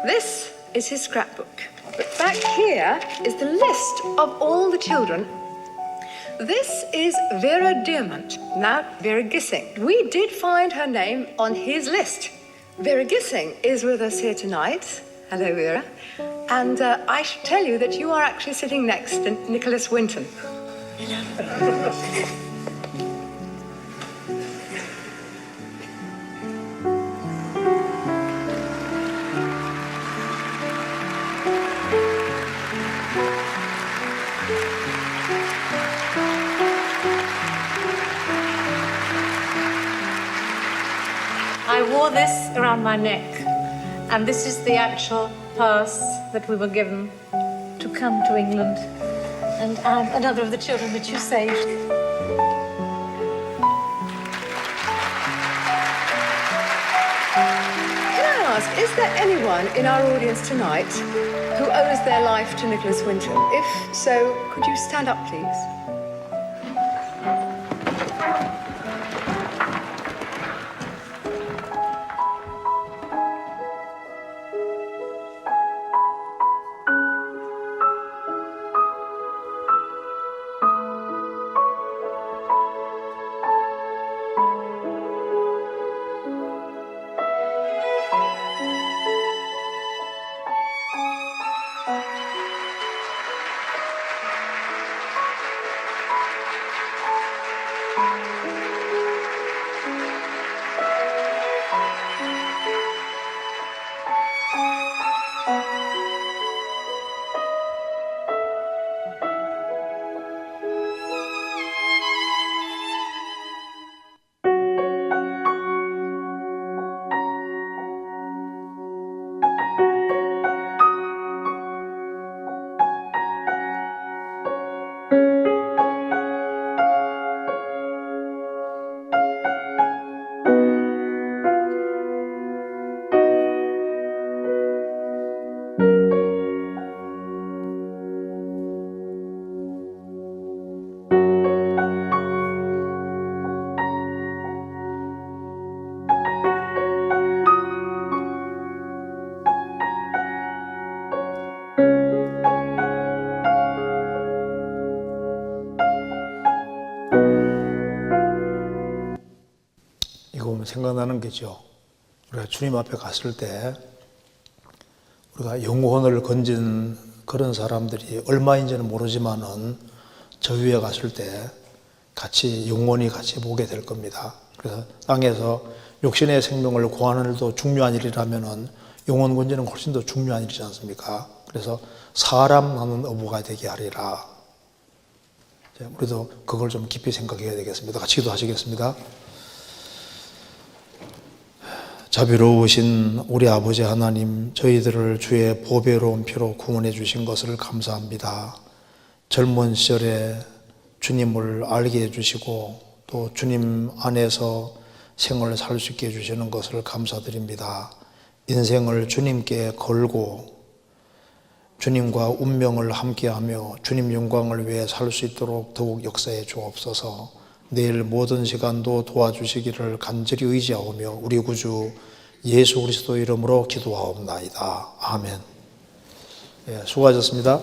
This is his scrapbook. But back here is the list of all the children. This is Vera Diamant, now Vera Gissing. We did find her name on his list. Vera Gissing is with us here tonight. Hello, Vera. And I should tell you that you are actually sitting next to Nicholas Winton. I wore this around my neck, and this is the actual pass that we were given to come to England. And I'm another of the children that you saved. Can I ask, is there anyone in our audience tonight who owes their life to Nicholas Winton? If so, could you stand up, please? 이거 보면 생각나는 게죠. 우리가 주님 앞에 갔을 때 우리가 영혼을 건진 그런 사람들이 얼마인지는 모르지만은 저 위에 갔을 때 같이 영원히 같이 보게 될 겁니다. 그래서 땅에서 육신의 생명을 구하는 일도 중요한 일이라면은 영혼 건지는 훨씬 더 중요한 일이지 않습니까? 그래서 사람 나는 어부가 되게 하리라. 우리도 그걸 좀 깊이 생각해야 되겠습니다. 같이 기도하시겠습니다. 자비로우신 우리 아버지 하나님, 저희들을 주의 보배로운 피로 구원해 주신 것을 감사합니다. 젊은 시절에 주님을 알게 해주시고 또 주님 안에서 생을 살 수 있게 해주시는 것을 감사드립니다. 인생을 주님께 걸고 주님과 운명을 함께하며 주님 영광을 위해 살 수 있도록 더욱 역사해 주옵소서. 내일 모든 시간도 도와주시기를 간절히 의지하오며 우리 구주 예수 그리스도 이름으로 기도하옵나이다. 아멘. 수고하셨습니다.